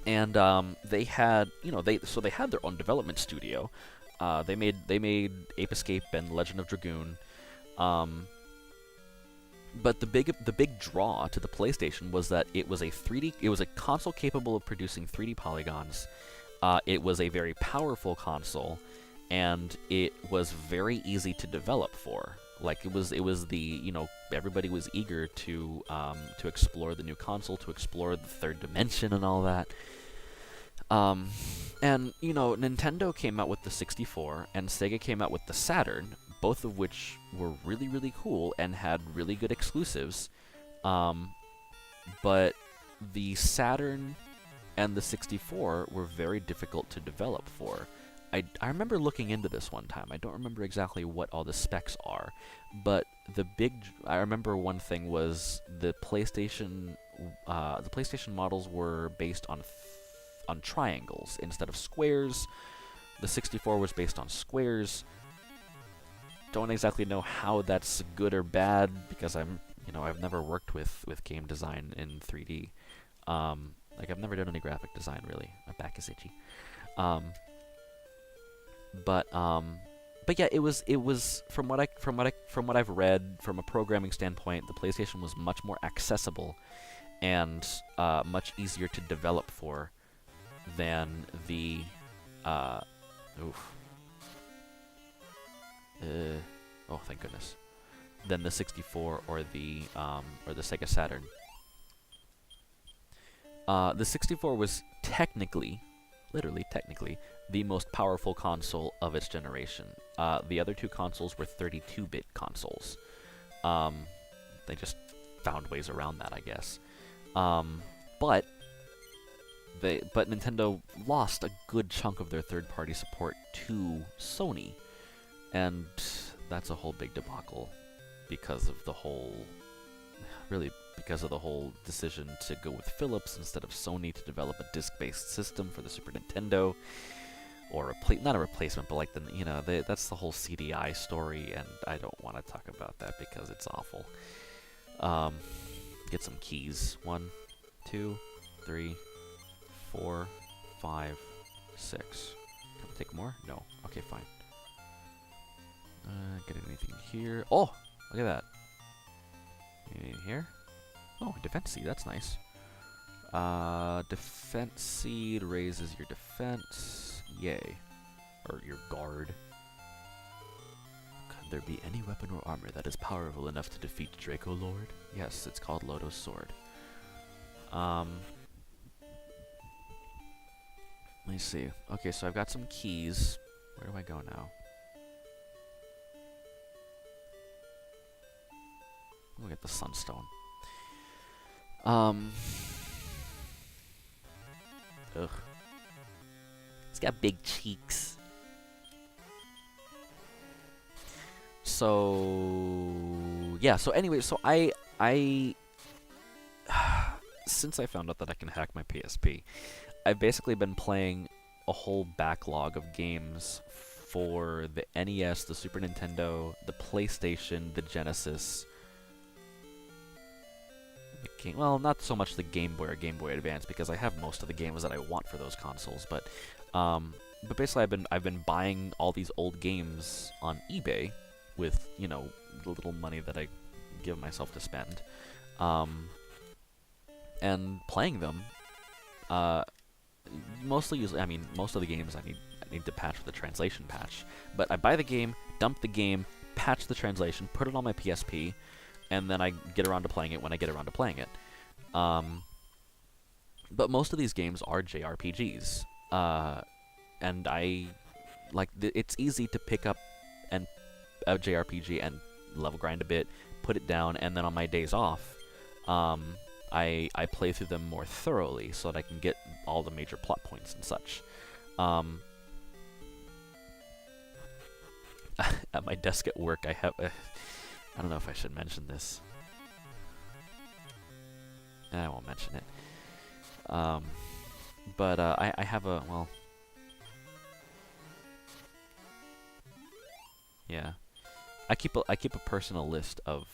And they had, they had their own development studio. They made Ape Escape and Legend of Dragoon. But the big draw to the PlayStation was that it was a console capable of producing 3D polygons. It was a very powerful console, and it was very easy to develop for. Like it was the everybody was eager to explore the new console, to explore the third dimension and all that. And Nintendo came out with the 64, and Sega came out with the Saturn, both of which were really, really cool and had really good exclusives. But the Saturn and the 64 were very difficult to develop for. I remember looking into this one time. I don't remember exactly what all the specs are, but I remember one thing was the PlayStation models were based on triangles instead of squares. The 64 was based on squares. Don't exactly know how that's good or bad because I've never worked with game design in 3D. Like, I've never done any graphic design, really. My back is itchy. Um, but yeah, it was from what I've read from a programming standpoint, the PlayStation was much more accessible and much easier to develop for than the oof. Oh, thank goodness. Than the 64 or the Sega Saturn. The 64 was literally technically, the most powerful console of its generation. The other two consoles were 32-bit consoles. They just found ways around that, I guess. But Nintendo lost a good chunk of their third-party support to Sony, and that's a whole big debacle because of the whole decision to go with Philips instead of Sony to develop a disc-based system for the Super Nintendo, or not a replacement, but like that's the whole CDI story, and I don't want to talk about that because it's awful. Get some keys. 1, 2, 3, 4, 5, 6. Can I take more? No. Okay, fine. Get anything here? Oh, look at that. Anything here? Oh, defense seed. That's nice. Defense seed raises your defense. Yay. Or your guard. Could there be any weapon or armor that is powerful enough to defeat Draco Lord? Yes, it's called Loto's Sword. Let me see. Okay, so I've got some keys. Where do I go now? Look at the sunstone. Ugh. It's got big cheeks. So yeah. So anyway, so I since I found out that I can hack my PSP, I've basically been playing a whole backlog of games for the NES, the Super Nintendo, the PlayStation, the Genesis. Well, not so much the Game Boy or Game Boy Advance, because I have most of the games that I want for those consoles. But basically, I've been buying all these old games on eBay with the little money that I give myself to spend, and playing them. Most of the games I need to patch with the translation patch. But I buy the game, dump the game, patch the translation, put it on my PSP. And then I get around to playing it when I get around to playing it. But most of these games are JRPGs. And it's easy to pick up a JRPG and level grind a bit, put it down, and then on my days off, I play through them more thoroughly so that I can get all the major plot points and such. At my desk at work, I have... I don't know if I should mention this. I won't mention it. But I have a, well... Yeah. I keep a personal list of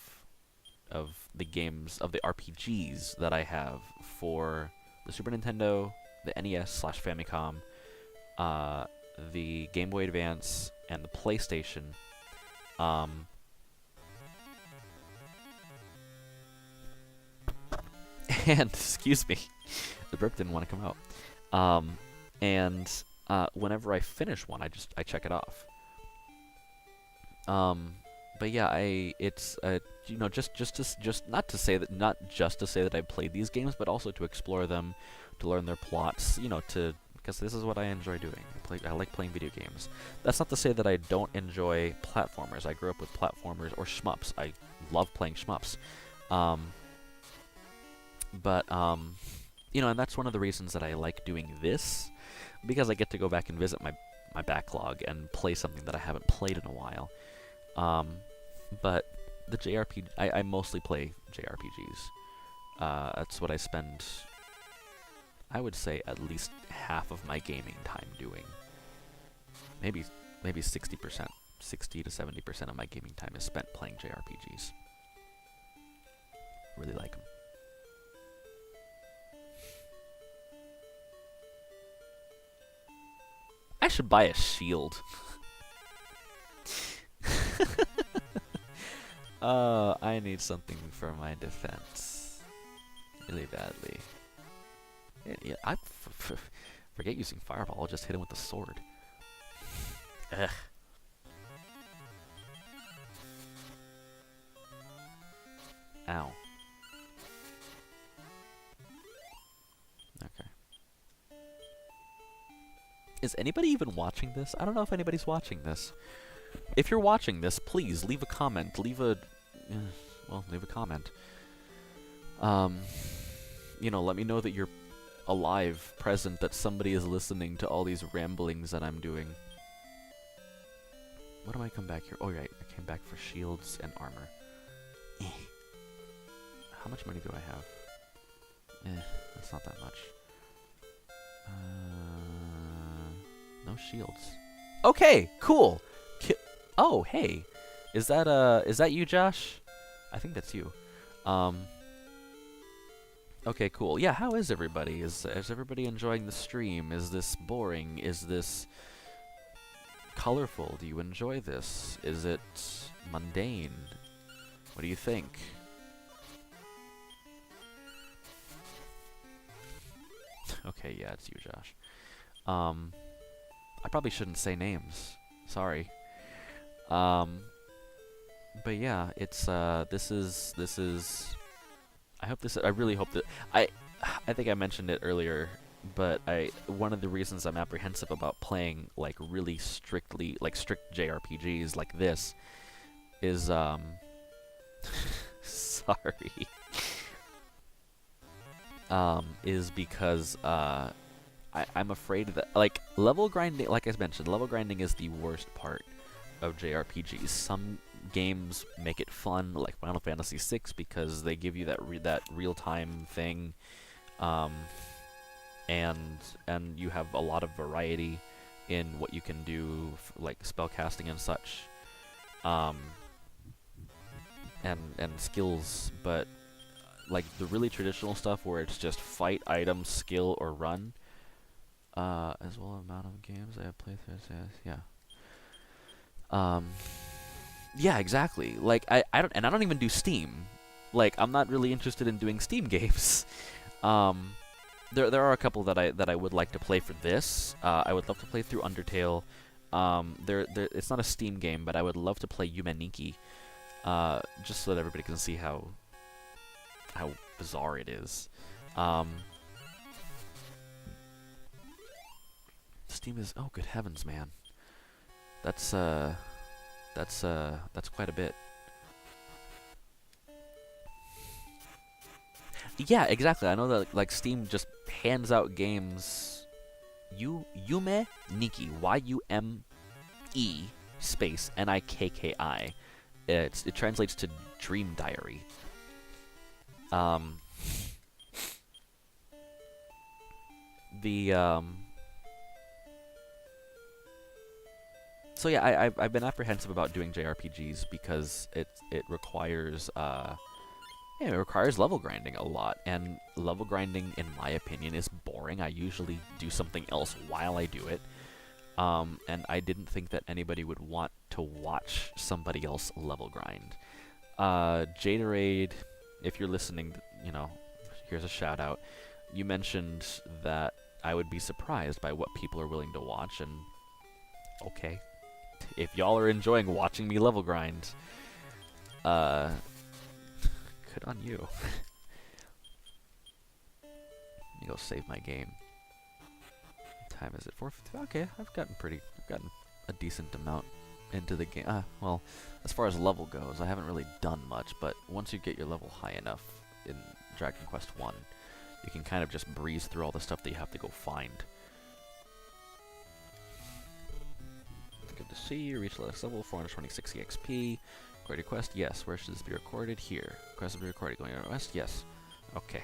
the games, of the RPGs that I have for the Super Nintendo, the NES/Famicom, the Game Boy Advance, and the PlayStation. And, excuse me, the burp didn't want to come out. Whenever I finish one, I check it off. But yeah, it's not just to say that I played these games, but also to explore them, to learn their plots, because this is what I enjoy doing. I like playing video games. That's not to say that I don't enjoy platformers. I grew up with platformers or shmups. I love playing shmups. And that's one of the reasons that I like doing this, because I get to go back and visit my backlog and play something that I haven't played in a while. But the JRPG, I mostly play JRPGs. That's what I spend, I would say, at least half of my gaming time doing. Maybe 60%, 60 to 70% of my gaming time is spent playing JRPGs. Really like them. I should buy a shield. I need something for my defense. Really badly. Yeah, I forget using fireball, I'll just hit him with the sword. Ugh. Ow. Okay. Is anybody even watching this? I don't know if anybody's watching this. If you're watching this, please leave a comment. Leave a comment. You know, let me know that you're alive, present, that somebody is listening to all these ramblings that I'm doing. What do I come back here? Oh, right, I came back for shields and armor. How much money do I have? That's not that much. No shields. Okay, cool. Oh, hey. Is that you, Josh? I think that's you. Okay, cool. Yeah, how is everybody? Is everybody enjoying the stream? Is this boring? Is this colorful? Do you enjoy this? Is it mundane? What do you think? Okay, yeah, it's you, Josh. I probably shouldn't say names. Sorry. But yeah, it's this is I hope this I really hope that I think I mentioned it earlier, but one of the reasons I'm apprehensive about playing like really strictly like strict JRPGs like this is sorry. Is because I'm afraid that like level grinding, like I mentioned, level grinding is the worst part of JRPGs. Some games make it fun, like Final Fantasy VI, because they give you that real-time thing, and you have a lot of variety in what you can do, like spellcasting and such, and skills. But like the really traditional stuff where it's just fight, item, skill, or run, as well as amount of games I have played through. Yeah. Yeah, exactly. Like I don't even do Steam. Like I'm not really interested in doing Steam games. There are a couple that I would like to play for this. I would love to play through Undertale. It's not a Steam game, but I would love to play Yume Nikki, just so that everybody can see how bizarre it is. Steam is, oh good heavens, man. That's quite a bit. Yeah, exactly. I know that like Steam just hands out games. Yume Nikki, Y-U-M-E space N-I-K-K-I. It translates to Dream Diary. So yeah, I've been apprehensive about doing JRPGs because it requires it requires level grinding a lot, and level grinding, in my opinion, is boring. I usually do something else while I do it, and I didn't think that anybody would want to watch somebody else level grind. Jaderade, if you're listening, you know, here's a shout out. You mentioned that I would be surprised by what people are willing to watch, and okay. If y'all are enjoying watching me level grind, good on you. Let me go save my game. What time is it? 4:50. Okay, I've gotten a decent amount into the game. Well, as far as level goes, I haven't really done much, but once you get your level high enough in Dragon Quest 1, you can kind of just breeze through all the stuff that you have to go find. Good to see you. Reach the last level, 426 EXP. Recorded quest, yes. Where should this be recorded? Here. Quest will be recorded. Going to west? Yes. Okay.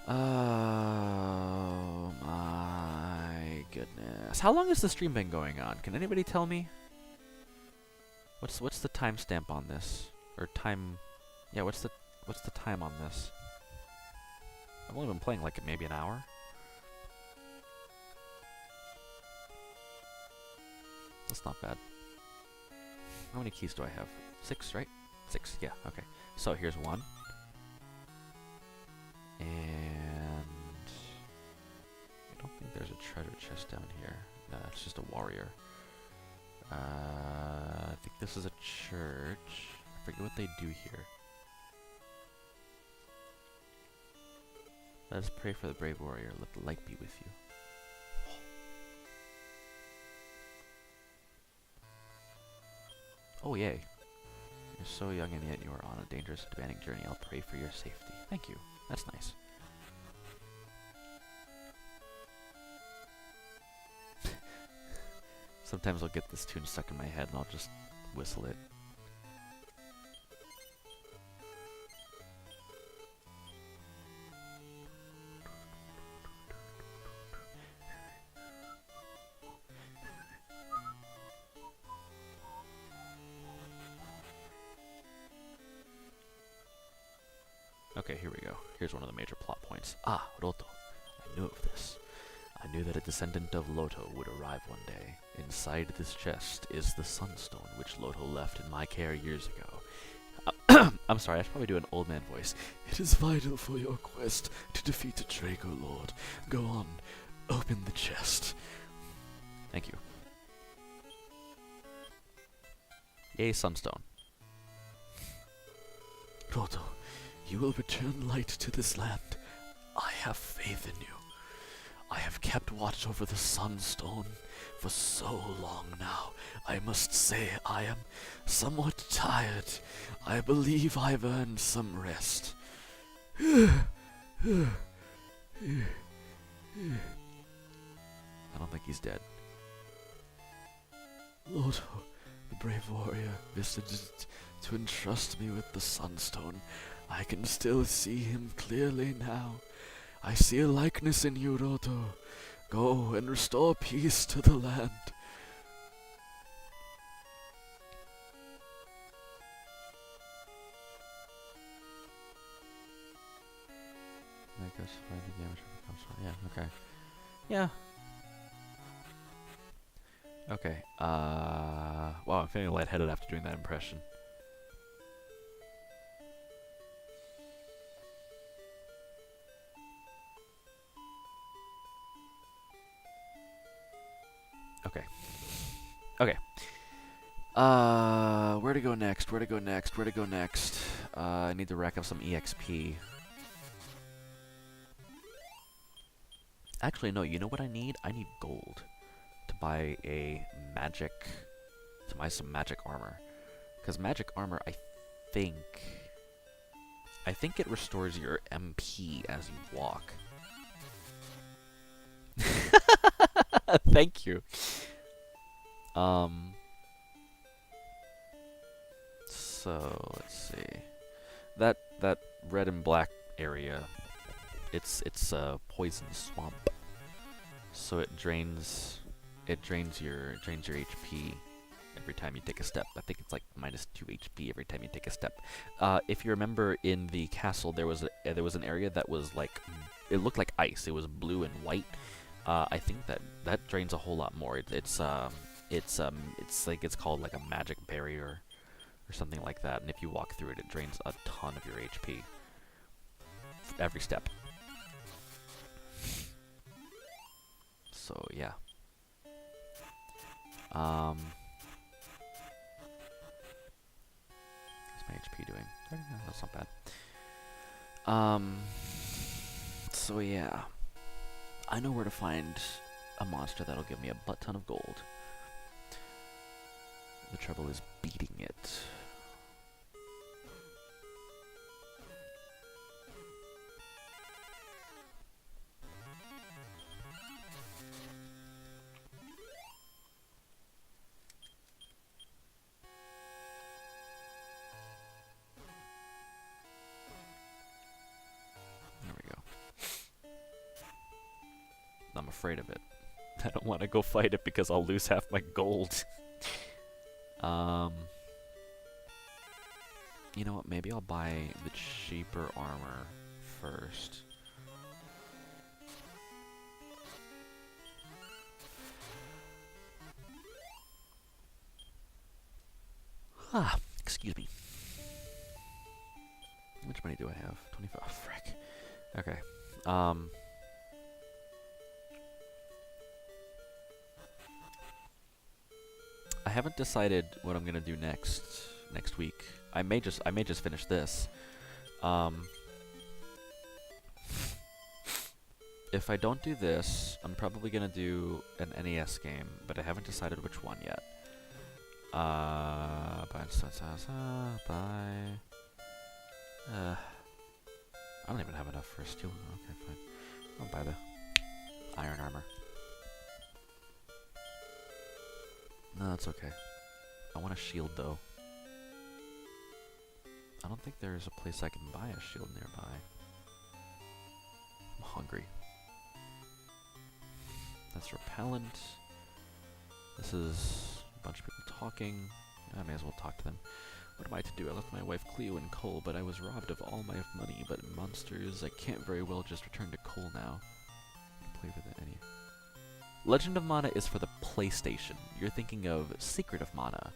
Oh my goodness. How long has the stream been going on? Can anybody tell me? What's the timestamp on this? Or time? Yeah. What's the time on this? I've only been playing like maybe an hour. That's not bad. How many keys do I have? 6, right? 6, yeah, okay. So here's 1. And I don't think there's a treasure chest down here. No, it's just a warrior. I think this is a church. I forget what they do here. Let us pray for the brave warrior. Let the light be with you. Oh, yay. You're so young and yet you are on a dangerous, demanding journey. I'll pray for your safety. Thank you. That's nice. Sometimes I'll get this tune stuck in my head and I'll just whistle it. Okay, here we go. Here's one of the major plot points. Ah, Roto. I knew of this. I knew that a descendant of Loto would arrive one day. Inside this chest is the Sunstone, which Loto left in my care years ago. I'm sorry, I should probably do an old man voice. It is vital for your quest to defeat the Draco Lord. Go on, open the chest. Thank you. Yay, Sunstone. Roto, you will return light to this land. I have faith in you. I have kept watch over the Sunstone for so long now. I must say I am somewhat tired. I believe I've earned some rest. I don't think he's dead. Lord, the brave warrior visited to entrust me with the Sunstone. I can still see him clearly now. I see a likeness in you, Roto. Go and restore peace to the land. Make us find the damage comes from. Yeah, okay. Yeah. Okay. Wow, I'm feeling lightheaded after doing that impression. Okay. Okay. Where to go next? Where to go next? Where to go next? I need to rack up some EXP. Actually, no, you know what I need? I need gold to buy a magic... to buy some magic armor. Because magic armor, I think it restores your MP as you walk. Thank you. So let's see. That red and black area, it's a poison swamp. So it drains your HP every time you take a step. I think it's like -2 HP every time you take a step. If you remember, in the castle there was an area that was like, it looked like ice. It was blue and white. I think that drains a whole lot more. It's called like a magic barrier or something like that. And if you walk through it, it drains a ton of your HP every step. So yeah. How's my HP doing? That's not bad. So yeah. I know where to find a monster that'll give me a butt ton of gold. The trouble is beating it. There we go. I'm afraid of it. I don't want to go fight it because I'll lose half my gold. You know what? Maybe I'll buy the cheaper armor first. Ah, excuse me. How much money do I have? 25. Oh, frick. Okay. I haven't decided what I'm gonna do next week. I may just finish this. If I don't do this, I'm probably gonna do an NES game, but I haven't decided which one yet. I don't even have enough for a steel. Okay, fine. I'll buy the iron armor. No, that's okay. I want a shield, though. I don't think there's a place I can buy a shield nearby. I'm hungry. That's repellent. This is a bunch of people talking. I may as well talk to them. What am I to do? I left my wife Cleo in Cole, but I was robbed of all my money. But monsters, I can't very well just return to Cole now. Play for the NES. Legend of Mana is for the PlayStation. You're thinking of Secret of Mana.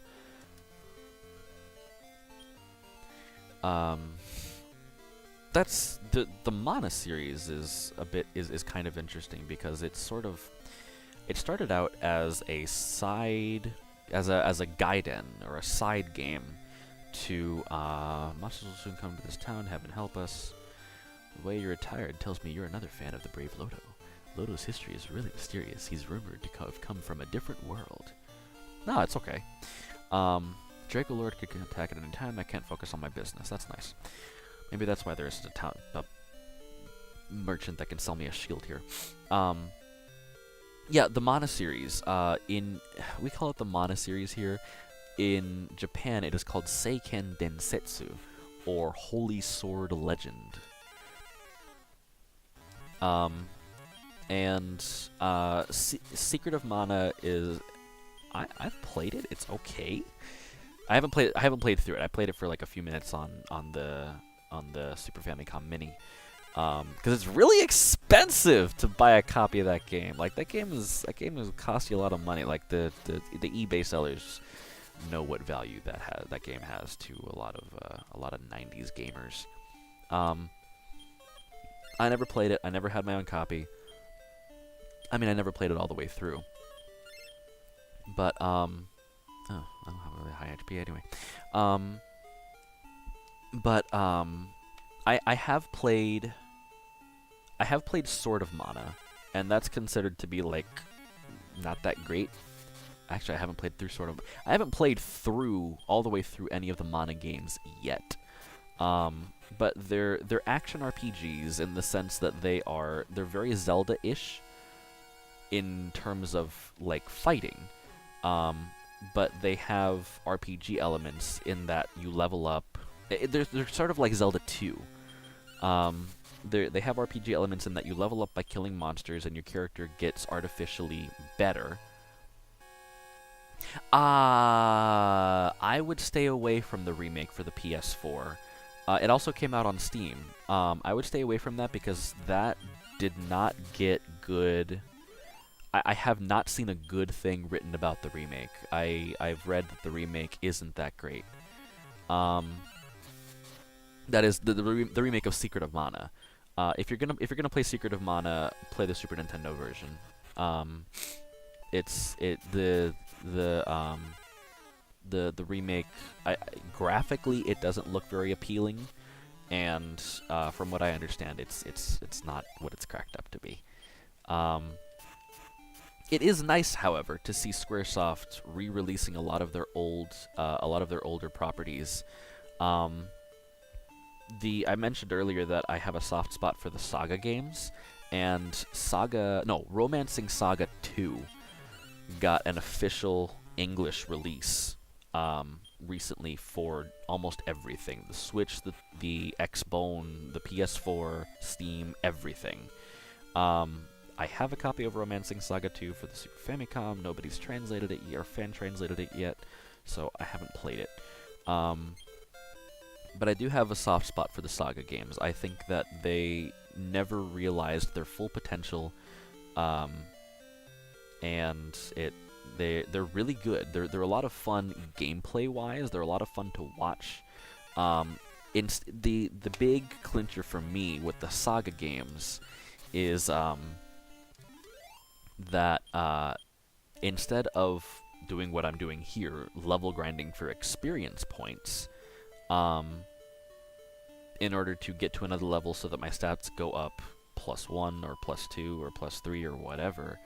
That's the Mana series is kind of interesting because it's sort of it started out as a side as a gaiden or a side game to monsters will soon come to this town. Heaven help us. The way you're attired tells me you're another fan of the brave Loto. Loto's history is really mysterious. He's rumored to have come from a different world. No, it's okay. Draco Lord could attack at any time. I can't focus on my business. That's nice. Maybe that's why there isn't a merchant that can sell me a shield here. Yeah, the Mana series. We call it the Mana series here. In Japan, it is called Seiken Densetsu, or Holy Sword Legend. Secret of Mana is I've played it. It's okay. I haven't played through it. I played it for like a few minutes on the Super Famicom Mini. Because it's really expensive to buy a copy of that game. Like that game is cost you a lot of money. Like the eBay sellers know what value that game has to a lot of 90s gamers. I never played it. I never had my own copy. I mean, I never played it all the way through. But oh, I don't have a really high HP anyway. I have played Sword of Mana, and that's considered to be like not that great. Actually, I haven't played through all the way through any of the Mana games yet. But they're action RPGs in the sense that they're very Zelda-ish in terms of like fighting. But they have RPG elements in that you level up. They're sort of like Zelda 2. They have RPG elements in that you level up by killing monsters and your character gets artificially better. I would stay away from the remake for the PS4. It also came out on Steam. I would stay away from that because that did not get good. I have not seen a good thing written about the remake. I've read that the remake isn't that great. That is the remake of Secret of Mana. If you're gonna play Secret of Mana, play the Super Nintendo version. The remake, graphically it doesn't look very appealing, and from what I understand, it's not what it's cracked up to be. It is nice, however, to see SquareSoft re-releasing a lot of their older properties. I mentioned earlier that I have a soft spot for the Saga games, and Romancing Saga 2 got an official English release recently for almost everything. The Switch, the Xbone, the PS4, Steam, everything. I have a copy of Romancing Saga 2 for the Super Famicom. Nobody's translated it yet, or fan-translated it yet, so I haven't played it. But I do have a soft spot for the Saga games. I think that they never realized their full potential, and They're really good. They're a lot of fun gameplay wise. They're a lot of fun to watch. The big clincher for me with the Saga games is that instead of doing what I'm doing here, level grinding for experience points, in order to get to another level so that my stats go up +1 or +2 or +3 or whatever,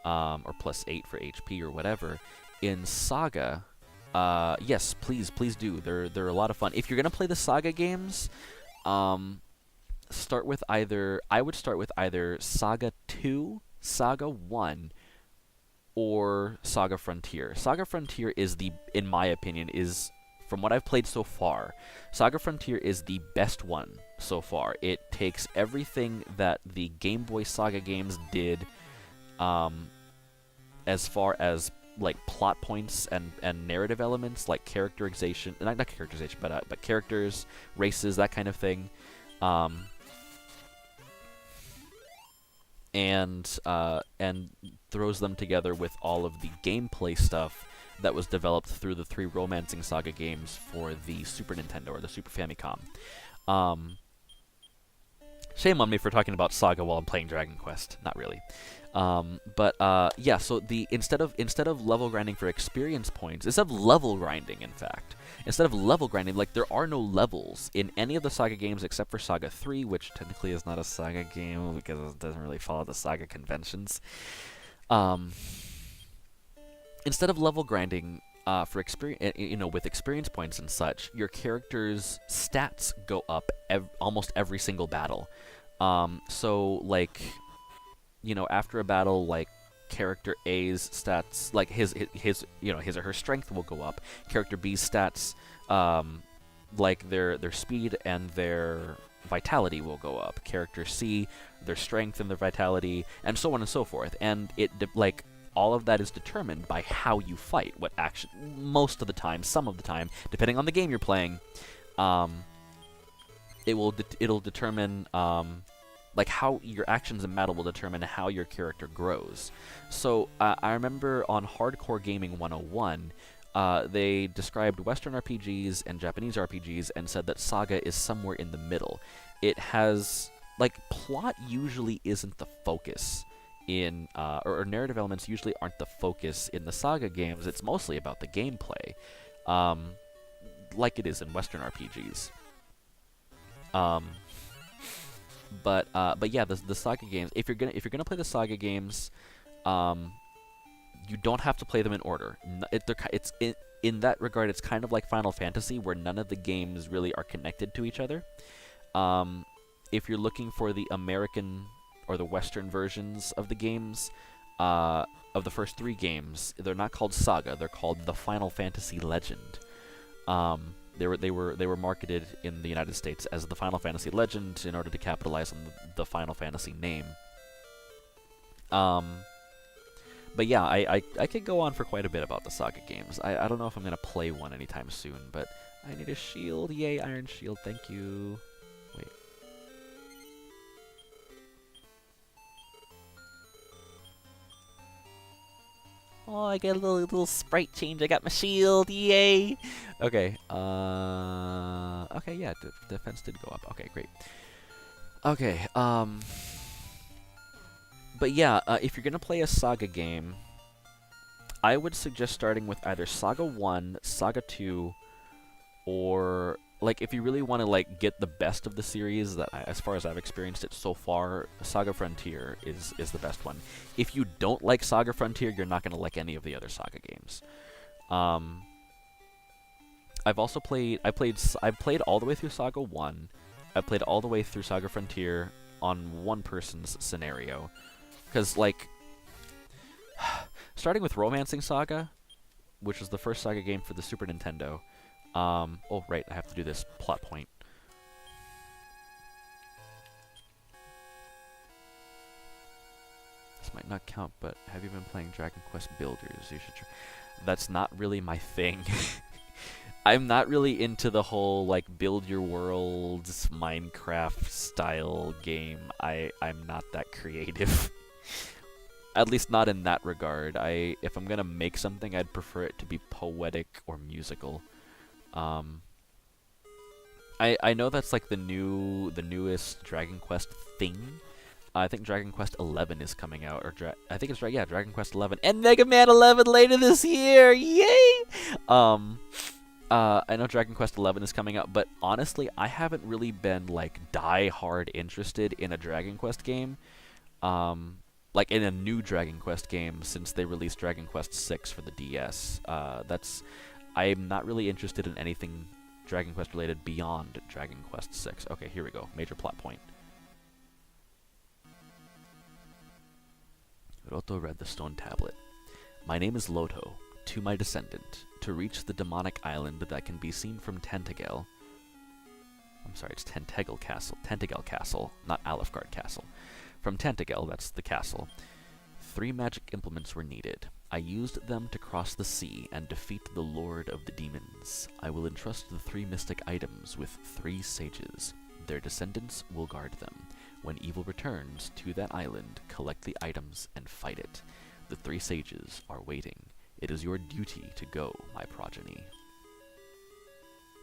or +8 for HP or whatever, in Saga, yes, please do. They're a lot of fun. If you're gonna play the Saga games, start with either I would start with either Saga 2, Saga 1, or Saga Frontier. Saga Frontier is in my opinion, is from what I've played so far, Saga Frontier is the best one so far. It takes everything that the Game Boy Saga games did, as far as like plot points and narrative elements, like characterization, not characterization, but characters, races, that kind of thing, and throws them together with all of the gameplay stuff that was developed through the 3 Romancing Saga games for the Super Nintendo or the Super Famicom. Shame on me for talking about Saga while I'm playing Dragon Quest. Not really. Yeah, so instead of level grinding for experience points, instead of level grinding, in fact, like, there are no levels in any of the Saga games except for Saga 3, which technically is not a Saga game because it doesn't really follow the Saga conventions. Instead of level grinding for experience, with experience points and such, your character's stats go up almost every single battle. So, like, after a battle, like, character A's stats, like his or her strength will go up. Character B's stats, like their speed and their vitality will go up. Character C, their strength and their vitality, and so on and so forth. And all of that is determined by how you fight. What action, most of the time, some of the time, depending on the game you're playing, it'll determine like how your actions in battle will determine how your character grows. So I remember on Hardcore Gaming 101, they described Western RPGs and Japanese RPGs and said that Saga is somewhere in the middle. It has, like, plot usually isn't the focus in, or narrative elements usually aren't the focus in the Saga games. It's mostly about the gameplay, like it is in Western RPGs. But yeah, the Saga games. If you're gonna play the Saga games, you don't have to play them in order. In that regard, it's kind of like Final Fantasy, where none of the games really are connected to each other. If you're looking for the American or the Western versions of the games, of the first 3 games, they're not called Saga. They're called the Final Fantasy Legend. They were marketed in the United States as the Final Fantasy Legend in order to capitalize on the Final Fantasy name. But yeah, I could go on for quite a bit about the Saga games. I don't know if I'm gonna play one anytime soon, but I need a shield. Yay, Iron Shield, thank you. Wait. Oh, I get a little sprite change. I got my shield. Yay! Okay. Okay, yeah, defense did go up. Okay, great. Okay, but yeah, if you're gonna play a Saga game, I would suggest starting with either Saga 1, Saga 2, or, like, if you really want to, like, get the best of the series, as far as I've experienced it so far, Saga Frontier is the best one. If you don't like Saga Frontier, you're not gonna like any of the other Saga games. I've played all the way through Saga 1. I played all the way through Saga Frontier on one person's scenario. Because, like, starting with Romancing Saga, which was the first Saga game for the Super Nintendo. Oh, right, I have to do this plot point. This might not count, but have you been playing Dragon Quest Builders? You should. That's not really my thing. I'm not really into the whole, like, build your worlds, Minecraft style game. I'm not that creative. At least not in that regard. If I'm gonna make something, I'd prefer it to be poetic or musical. Um, I know that's like the newest Dragon Quest thing. I think Dragon Quest 11 is coming out, or I think it's right. Yeah, Dragon Quest 11 and Mega Man 11 later this year. Yay! I know Dragon Quest 11 is coming out, but honestly, I haven't really been like die-hard interested in a Dragon Quest game. Like in a new Dragon Quest game since they released Dragon Quest 6 for the DS. I'm not really interested in anything Dragon Quest related beyond Dragon Quest 6. Okay, here we go. Major plot point. Roto read the stone tablet. My name is Loto, to my descendant, to reach the demonic island that can be seen from Tentagel. I'm sorry, it's Tentagel Castle, not Alefgard Castle. From Tentagel, that's the castle. 3 magic implements were needed. I used them to cross the sea and defeat the Lord of the Demons. I will entrust the 3 mystic items with 3 sages. Their descendants will guard them. When evil returns to that island, collect the items and fight it. The 3 sages are waiting. It is your duty to go, my progeny.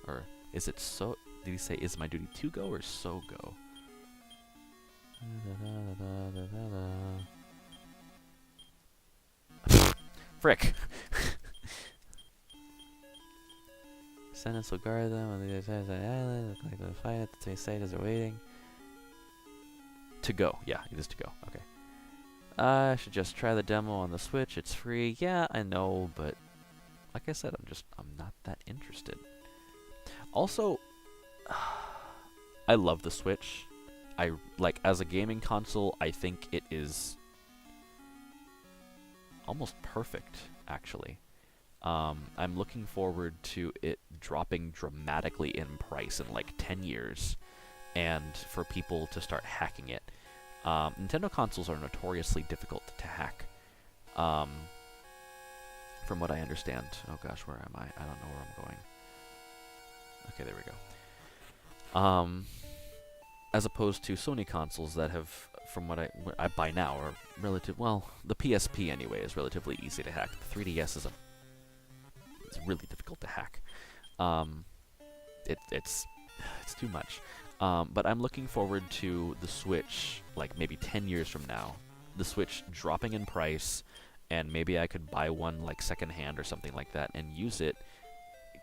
Or, is it so... Did he say, is my duty to go or so go? Frick! Descendants will guard them on the other side of the island. Look like they'll fight it. The 3 sages are waiting. To go. Yeah, it is to go. Okay. I should just try the demo on the Switch. It's free. Yeah, I know, but like I said, I'm not that interested. Also, I love the Switch. As a gaming console, I think it is almost perfect, actually. I'm looking forward to it dropping dramatically in price in like 10 years, and for people to start hacking it. Nintendo consoles are notoriously difficult to hack, from what I understand. Oh gosh, where am I? I don't know where I'm going. Okay, there we go. As opposed to Sony consoles that have, from what I buy now, are well, the PSP anyway is relatively easy to hack. The 3DS is it's really difficult to hack. It's too much. But I'm looking forward to the Switch, like maybe 10 years from now, the Switch dropping in price, and maybe I could buy one like secondhand or something like that and use it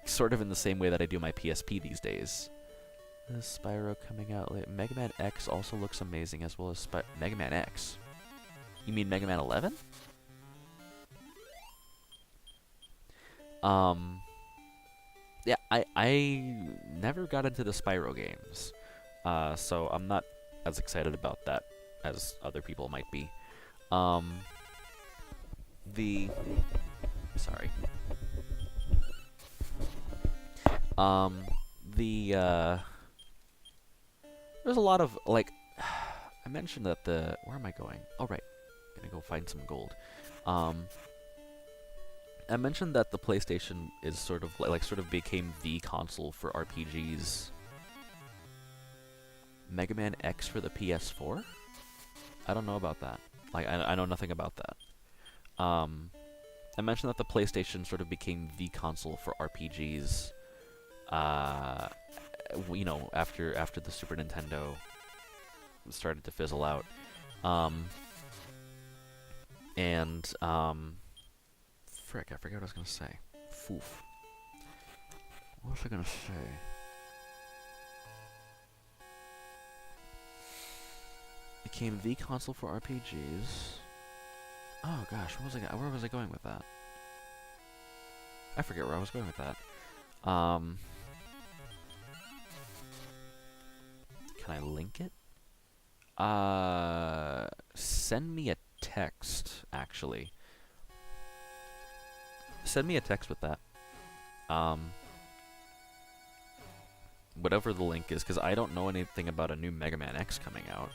sort of in the same way that I do my PSP these days. This Spyro coming out late. Mega Man X also looks amazing, as well as Mega Man X. You mean Mega Man 11? Yeah, I never got into the Spyro games, so I'm not as excited about that as other people might be. Sorry. There's a lot of, like, I mentioned that where am I going? Oh, right. I'm gonna go find some gold. I mentioned that the PlayStation is sort of became the console for RPGs. Mega Man X for the PS4? I don't know about that. Like, I know nothing about that. I mentioned that the PlayStation sort of became the console for RPGs. You know, after the Super Nintendo started to fizzle out. Frick, I forgot what I was gonna say. Foof. What was I gonna say? Became the console for RPGs. Oh gosh, where was I going with that? I forget where I was going with that. Can I link it? Send me a text, actually. Send me a text with that. Whatever the link is, because I don't know anything about a new Mega Man X coming out.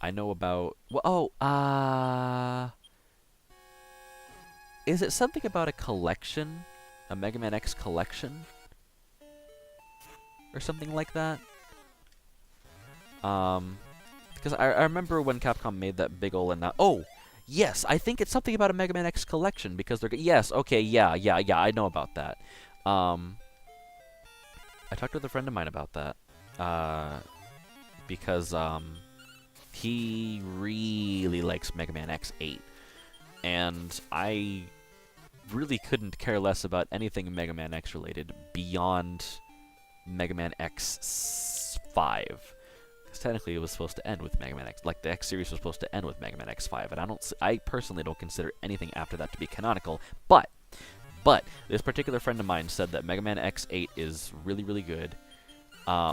I know about... Well, is it something about a collection? A Mega Man X collection? Or something like that? Because Because I remember when Capcom made that big ol' oh, yes, I think it's something about a Mega Man X collection because they're yes, okay, yeah, I know about that. I talked with a friend of mine about that because he really likes Mega Man X8, and I really couldn't care less about anything Mega Man X related beyond Mega Man X5. Because technically it was supposed to end with Mega Man X, like the X series was supposed to end with Mega Man X5, and I personally don't consider anything after that to be canonical. But this particular friend of mine said that Mega Man X8 is really, really good. No.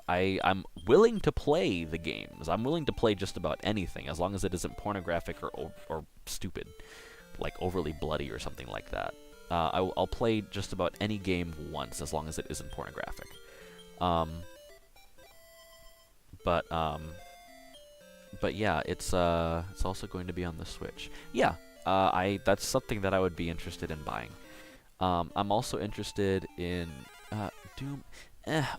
I'm willing to play the games. I'm willing to play just about anything as long as it isn't pornographic or stupid, like overly bloody or something like that. I'll play just about any game once as long as it isn't pornographic. But yeah, it's also going to be on the Switch. Yeah, that's something that I would be interested in buying. I'm also interested in Doom,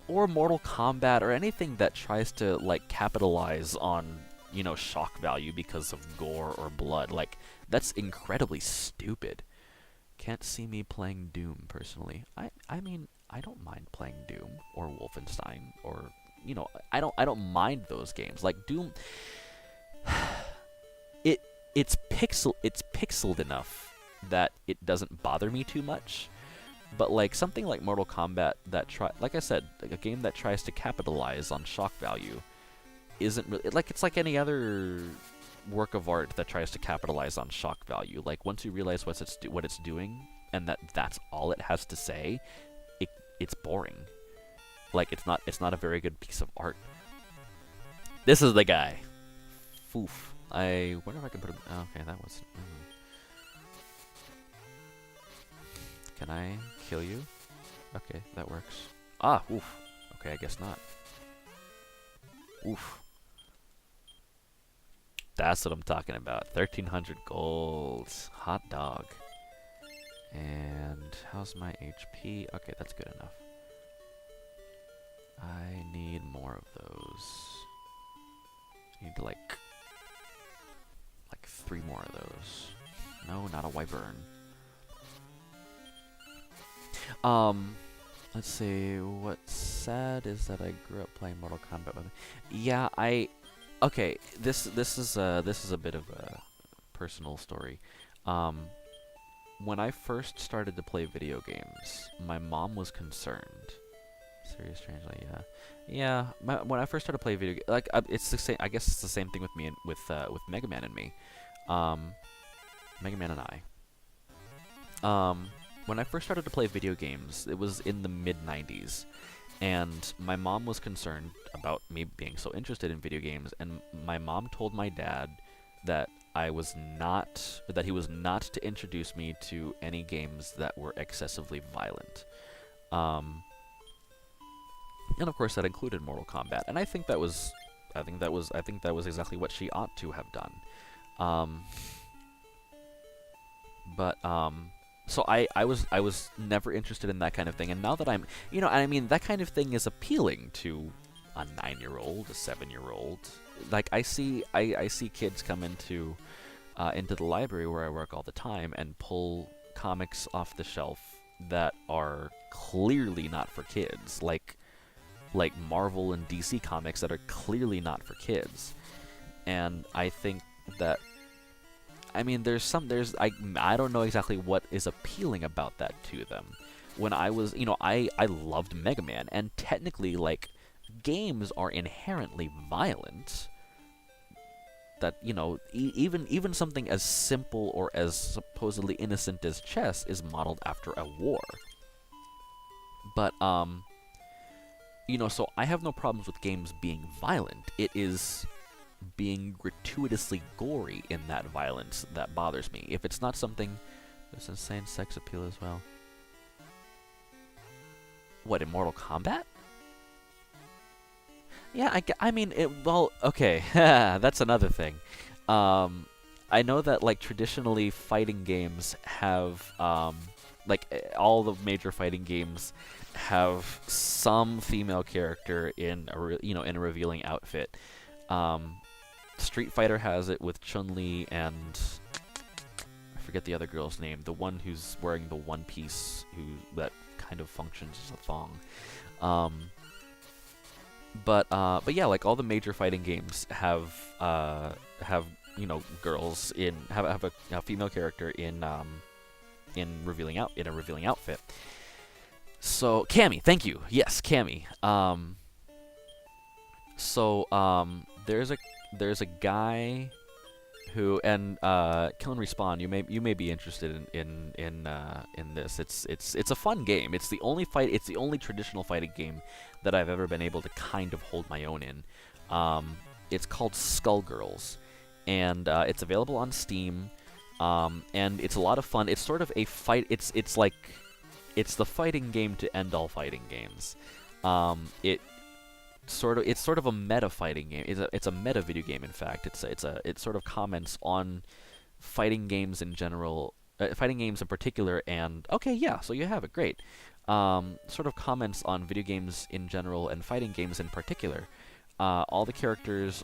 or Mortal Kombat, or anything that tries to like capitalize on, you know, shock value because of gore or blood. Like, that's incredibly stupid. Can't see me playing Doom personally. I mean, I don't mind playing Doom or Wolfenstein, or, you know, I don't mind those games. Like Doom, it's pixeled enough that it doesn't bother me too much. But like something like Mortal Kombat that like I said, like a game that tries to capitalize on shock value isn't really like, it's like any other work of art that tries to capitalize on shock value. Like, once you realize what it's doing and that's all it has to say, it's boring. Like, it's not a very good piece of art. This is the guy. Foof. I wonder if I can put him. Oh, okay, that was. Can I kill you? Okay, that works. Ah, oof. Okay, I guess not. Oof. That's what I'm talking about. 1,300 gold. Hot dog. And how's my HP? Okay, that's good enough. I need more of those. I need like 3 more of those. No, not a wyvern. Let's see. What's sad is that I grew up playing Mortal Kombat with. Yeah, okay. This is a bit of a personal story. When I first started to play video games, my mom was concerned. Serious, strangely, yeah. Yeah, when I first started playing video games, like, it's the same. I guess it's the same thing with me and with Mega Man and me. Mega Man and I. When I first started to play video games, it was in the mid-90s, and my mom was concerned about me being so interested in video games, and my mom told my dad that he was not to introduce me to any games that were excessively violent. And of course that included Mortal Kombat, and I think that was exactly what she ought to have done. So I was never interested in that kind of thing, and now that I'm, you know, I mean, that kind of thing is appealing to a 9-year-old, a 7-year-old. Like, I see kids come into the library where I work all the time and pull comics off the shelf that are clearly not for kids, like Marvel and DC comics that are clearly not for kids. And I think that, I mean, I don't know exactly what is appealing about that to them. When I was, you know, I loved Mega Man, and technically, like, games are inherently violent. That, you know, even something as simple or as supposedly innocent as chess is modeled after a war. But, you know, so I have no problems with games being violent. It is being gratuitously gory in that violence that bothers me. If it's not something, there's insane sex appeal as well. What, in Mortal Kombat? Yeah, I mean, well, okay, that's another thing. I know that, like, traditionally fighting games have all the major fighting games have some female character in in a revealing outfit. Street Fighter has it with Chun-Li and I forget the other girl's name, the one who's wearing the one piece that kind of functions as a thong. But yeah, like all the major fighting games have girls have a female character in a revealing outfit. So Cammy, thank you. Yes, Cammy. There's a guy who, and Kill and Respawn, you may be interested in this. It's a fun game. It's the only traditional fighting game that I've ever been able to kind of hold my own in. It's called Skullgirls, and it's available on Steam. And it's a lot of fun. It's sort of a fight. It's the fighting game to end all fighting games. It's sort of a meta fighting game. It's a meta video game. In fact, it sort of comments on fighting games in general, fighting games in particular. And okay, yeah, so you have it, great. Sort of comments on video games in general and fighting games in particular. All the characters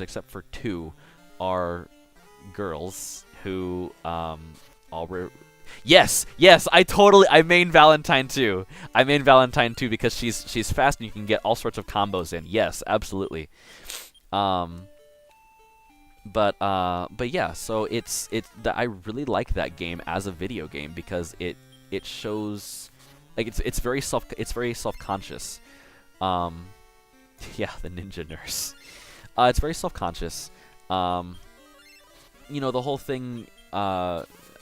except for 2 are girls who Yes, I main Valentine too. I main Valentine too because she's fast and you can get all sorts of combos in. Yes, absolutely. But yeah, so I really like that game as a video game because it shows like it's very self-conscious. Yeah, the ninja nurse. It's very self-conscious. The whole thing.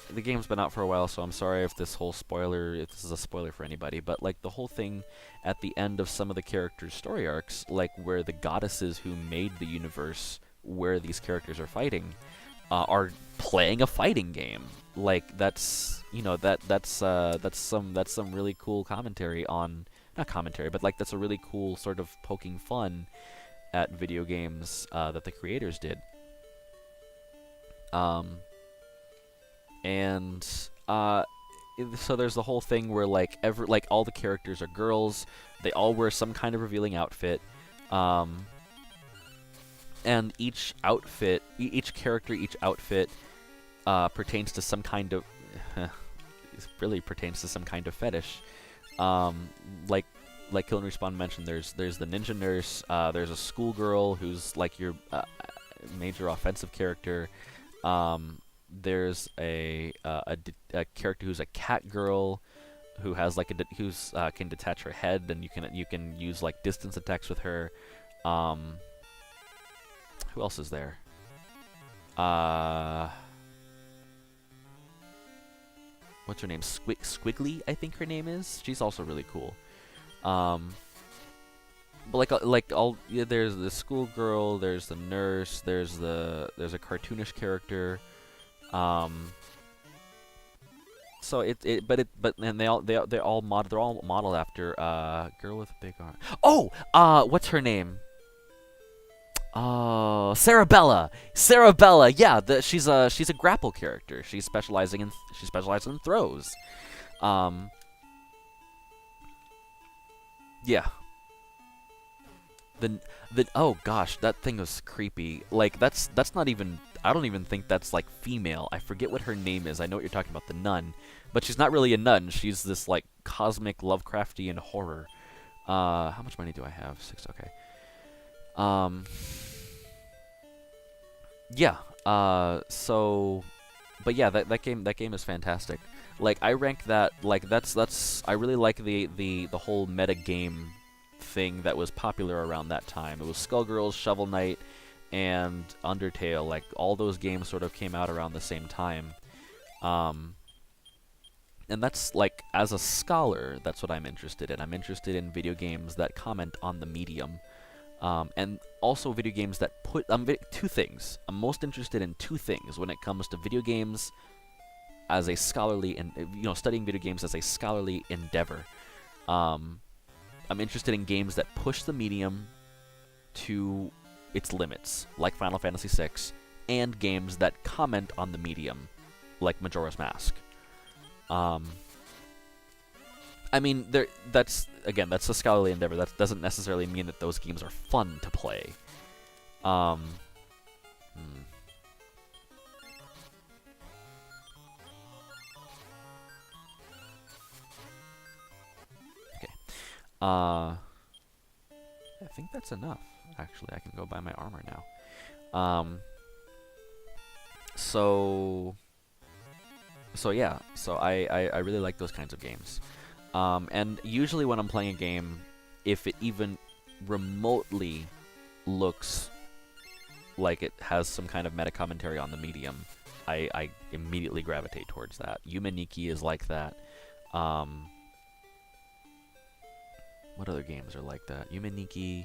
The game's been out for a while, so I'm sorry if this is a spoiler for anybody, but like the whole thing at the end of some of the characters' story arcs, like where the goddesses who made the universe where these characters are fighting are playing a fighting game. Like that's some really cool commentary on, not commentary, but like that's a really cool sort of poking fun at video games that the creators did. And so there's the whole thing where like all the characters are girls. They all wear some kind of revealing outfit. And each outfit pertains to some kind of fetish. Like Kill and Respawn mentioned, there's the ninja nurse. There's a schoolgirl who's like your major offensive character. There's a character who's a cat girl, who has like can detach her head, and you can use like distance attacks with her. Who else is there? What's her name? Squiggly, I think her name is. She's also really cool. But there's the schoolgirl, there's the nurse, there's a cartoonish character. So they're all modeled after girl with a big arm. Oh, what's her name? Sarabella. Yeah, she's a grapple character. She's specializing in throws. Yeah. Oh gosh, that thing was creepy. Like that's not even. I don't even think that's like female. I forget what her name is. I know what you're talking about, the nun, but she's not really a nun. She's this like cosmic Lovecraftian horror. How much money do I have? 6. Okay. Yeah. So, but yeah, that game is fantastic. Like I rank that like that's I really like the whole meta game thing that was popular around that time. It was Skullgirls, Shovel Knight, and Undertale. Like all those games sort of came out around the same time. And that's like, as a scholar, that's what I'm interested in. I'm interested in video games that comment on the medium. And also video games that put 2 things. I'm most interested in 2 things when it comes to video games as a scholarly and studying video games as a scholarly endeavor. I'm interested in games that push the medium to its limits, like Final Fantasy VI, and games that comment on the medium, like Majora's Mask. Um, I mean, that's a scholarly endeavor. That doesn't necessarily mean that those games are fun to play. Hmm. Okay. I think that's enough. Actually, I can go buy my armor now. So yeah. So I really like those kinds of games. And usually when I'm playing a game, if it even remotely looks like it has some kind of meta commentary on the medium, I immediately gravitate towards that. Yumeniki is like that. What other games are like that? Yumeniki.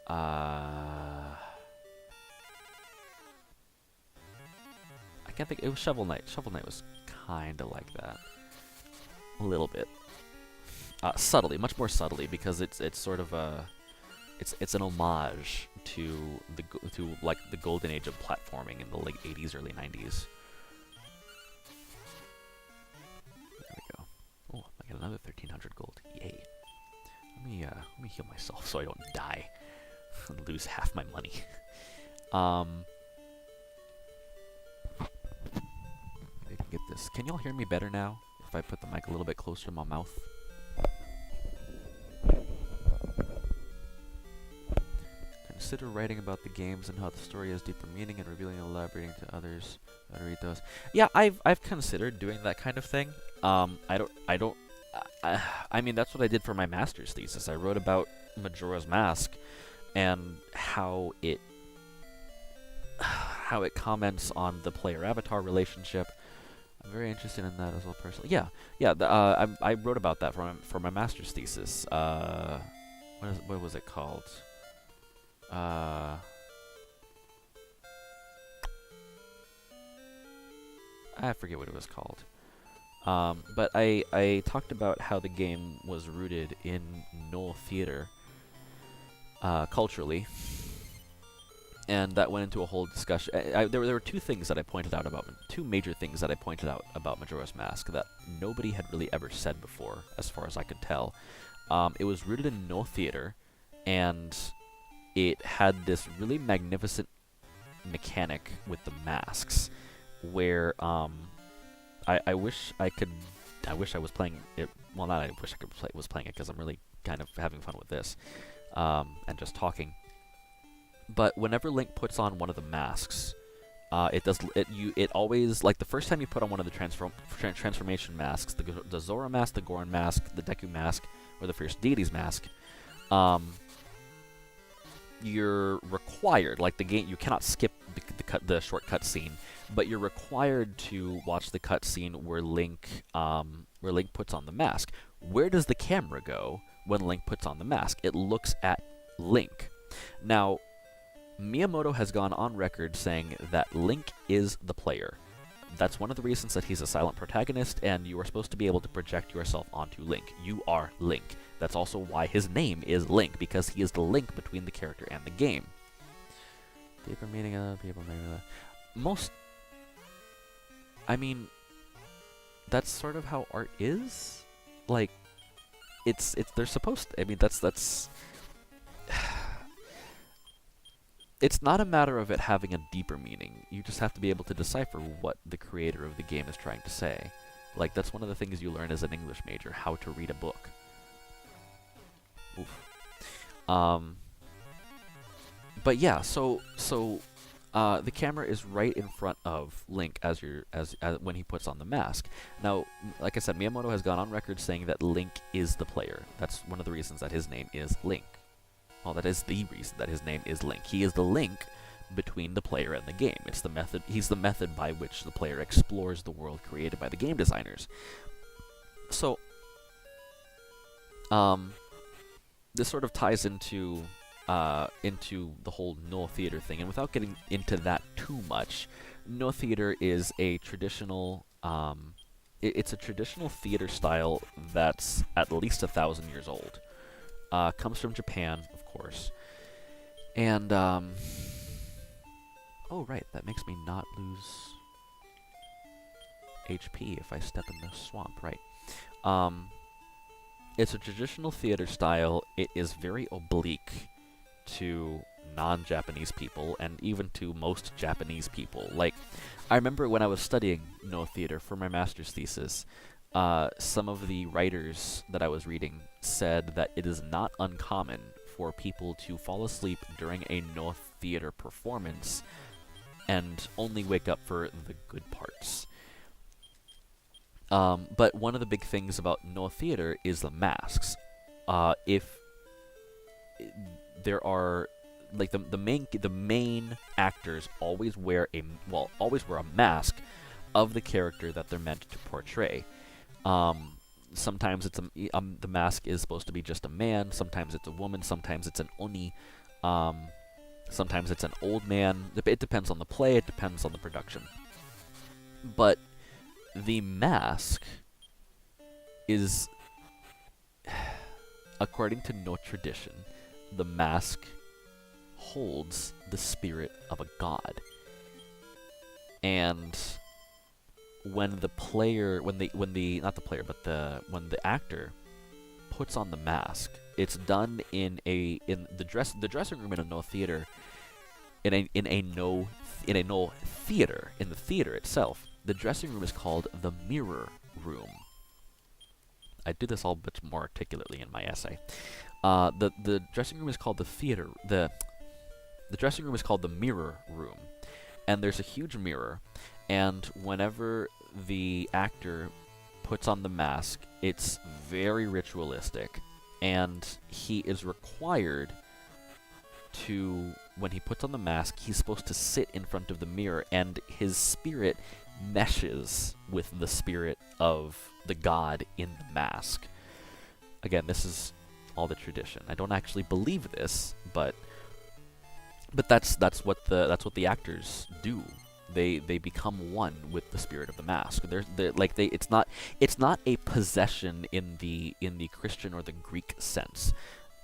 I can't think. It was Shovel Knight. Shovel Knight was kind of like that, a little bit. Subtly, much more subtly, because it's sort of a it's an homage to like the golden age of platforming in the late 80s, early 90s. There we go. Oh, I got another 1,300 gold. Yay! Let me heal myself so I don't die and lose half my money. I can get this. Can y'all hear me better now if I put the mic a little bit closer to my mouth? Consider writing about the games and how the story has deeper meaning and revealing and elaborating to others how to read those. Yeah, I've considered doing that kind of thing. I mean, that's what I did for my master's thesis. I wrote about Majora's Mask and how it comments on the player-avatar relationship. I'm very interested in that as well, personally. Yeah. I wrote about that for my master's thesis. What was it called? I forget what it was called. But I talked about how the game was rooted in Noh theater, culturally, and that went into a whole discussion. There were two major things that I pointed out about Majora's Mask that nobody had really ever said before, as far as I could tell. It was rooted in Noh theater, and it had this really magnificent mechanic with the masks, where I wish I was playing it. Well, not I wish I was playing it, because I'm really kind of having fun with this, and just talking. But whenever Link puts on one of the masks, it always, like the first time you put on one of the transformation masks, the Zora mask, the Goron mask, the Deku mask, or the Fierce Deity's mask, you're required, like the game, you cannot skip the short cut scene, but you're required to watch the cut scene where Link puts on the mask. Where does the camera go when Link puts on the mask? It looks at Link. Now, Miyamoto has gone on record saying that Link is the player. That's one of the reasons that he's a silent protagonist, and you are supposed to be able to project yourself onto Link. You are Link. That's also why his name is Link, because he is the link between the character and the game. Deeper meaning of people. I mean, that's sort of how art is. Like, they're supposed to, I mean, that's it's not a matter of it having a deeper meaning. You just have to be able to decipher what the creator of the game is trying to say. Like, that's one of the things you learn as an English major, how to read a book. Oof. But yeah, so the camera is right in front of Link as when he puts on the mask. Now, like I said, Miyamoto has gone on record saying that Link is the player. That's one of the reasons that his name is Link. Well, that is the reason that his name is Link. He is the link between the player and the game. It's the method. He's the method by which the player explores the world created by the game designers. So, this sort of ties into the whole Noh theater thing, and without getting into that too much, Noh theater is a traditional it's a traditional theater style that's at least 1,000 years old. Comes from Japan, of course, and oh right, that makes me not lose. HP if I step in the swamp, right. It's a traditional theater style. It is very oblique to non-Japanese people, and even to most Japanese people. Like, I remember when I was studying Noh theater for my master's thesis, some of the writers that I was reading said that it is not uncommon for people to fall asleep during a Noh theater performance and only wake up for the good parts. But one of the big things about Noh theater is the masks. If there are like the main actors always wear a mask of the character that they're meant to portray. Sometimes it's the mask is supposed to be just a man. Sometimes it's a woman. Sometimes it's an oni. Sometimes it's an old man. It depends on the play. It depends on the production. But the mask is, according to Noh tradition, the mask holds the spirit of a god. And when the actor puts on the mask, it's done in the dressing room in a Noh theater, in a Noh theater, in the theater itself. The dressing room is called the mirror room. I do this all much more articulately in my essay. The dressing room is called the dressing room is called the mirror room, and there's a huge mirror, and whenever the actor puts on the mask, it's very ritualistic, and he is required to, when he puts on the mask, he's supposed to sit in front of the mirror, and his spirit meshes with the spirit of the god in the mask. Again, this is all the tradition. I don't actually believe this, but that's what the actors do. They become one with the spirit of the mask. It's not a possession in the Christian or the Greek sense.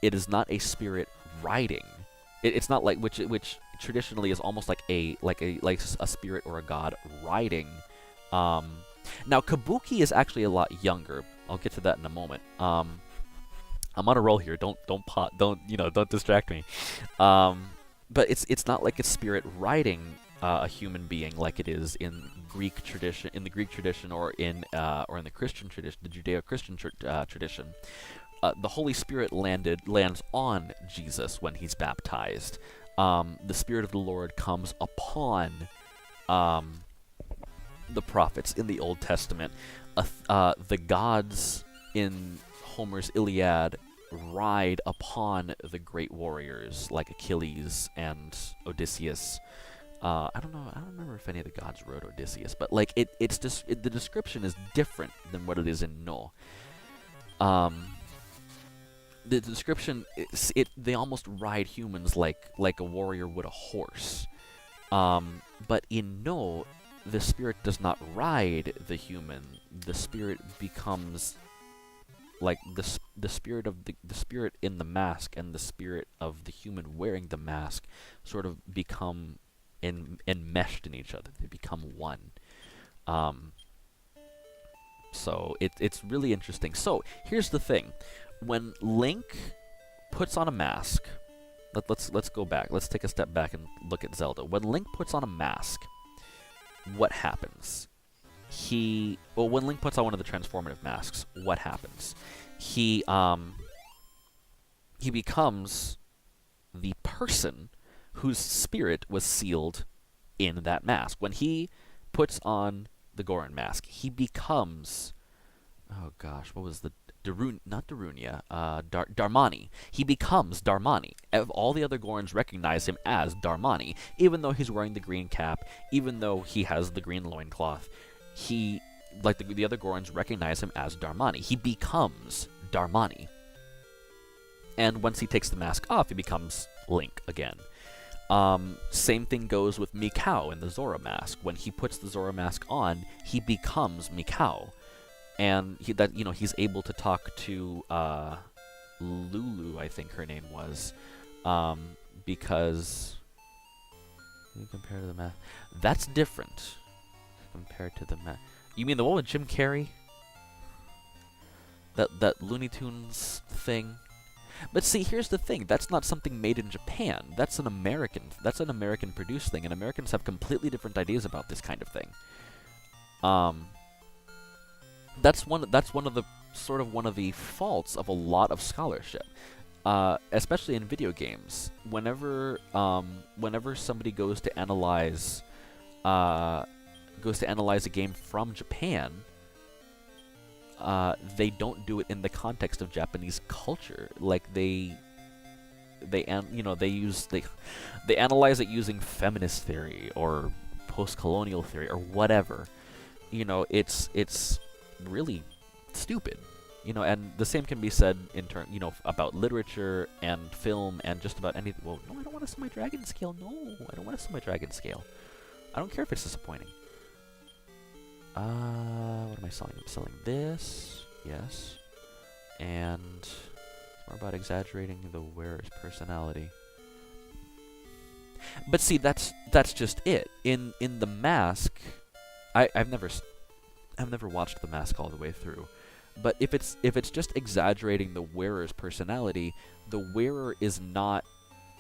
It is not a spirit riding. It's not like which traditionally is almost like a spirit or a god riding. Now kabuki is actually a lot younger. I'll get to that in a moment. I'm on a roll here. Don't distract me. But it's not like a spirit riding a human being like it is in Greek tradition, or in the Christian tradition, the Judeo-Christian tradition. The Holy Spirit lands on Jesus when he's baptized. The Spirit of the Lord comes upon the prophets in the Old Testament. The gods in Homer's Iliad ride upon the great warriors like Achilles and Odysseus. I don't remember if any of the gods rode Odysseus, but like it's just the description is different than what it is in Noh. The description they almost ride humans like a warrior would a horse. But in Noh, the spirit does not ride the human. The spirit becomes like the spirit of the spirit in the mask and the spirit of the human wearing the mask sort of become enmeshed in each other. They become one. So it's really interesting. So here's the thing: when Link puts on a mask, let's go back. Let's take a step back and look at Zelda. When Link puts on a mask, what happens? When Link puts on one of the transformative masks, what happens? He becomes the person whose spirit was sealed in that mask. When he puts on the Goron mask, he becomes, oh gosh, what was the Darmani. He becomes Darmani. All the other Gorons recognize him as Darmani, even though he's wearing the green cap, even though he has the green loincloth. The other Gorons recognize him as Darmani. He becomes Darmani. And once he takes the mask off, he becomes Link again. Same thing goes with Mikau in the Zora mask. When he puts the Zora mask on, he becomes Mikau. And he's able to talk to Lulu, I think her name was, because compared to the mask, that's different compared to the mask. You mean the one with Jim Carrey? That Looney Tunes thing? But see, here's the thing. That's not something made in Japan. That's an American produced thing, and Americans have completely different ideas about this kind of thing. That's one of the faults of a lot of scholarship. Especially in video games. Whenever somebody goes to analyze a game from Japan, they don't do it in the context of Japanese culture. Like they analyze it using feminist theory or post-colonial theory or whatever. It's really stupid. And the same can be said about literature and film and just about anything. Well, no, I don't want to sell my dragon scale. No, I don't want to sell my dragon scale. I don't care if it's disappointing. What am I selling? I'm selling this. Yes. And it's more about exaggerating the wearer's personality. But see, that's just it. In The Mask, I've never watched The Mask all the way through. But if it's just exaggerating the wearer's personality, the wearer is not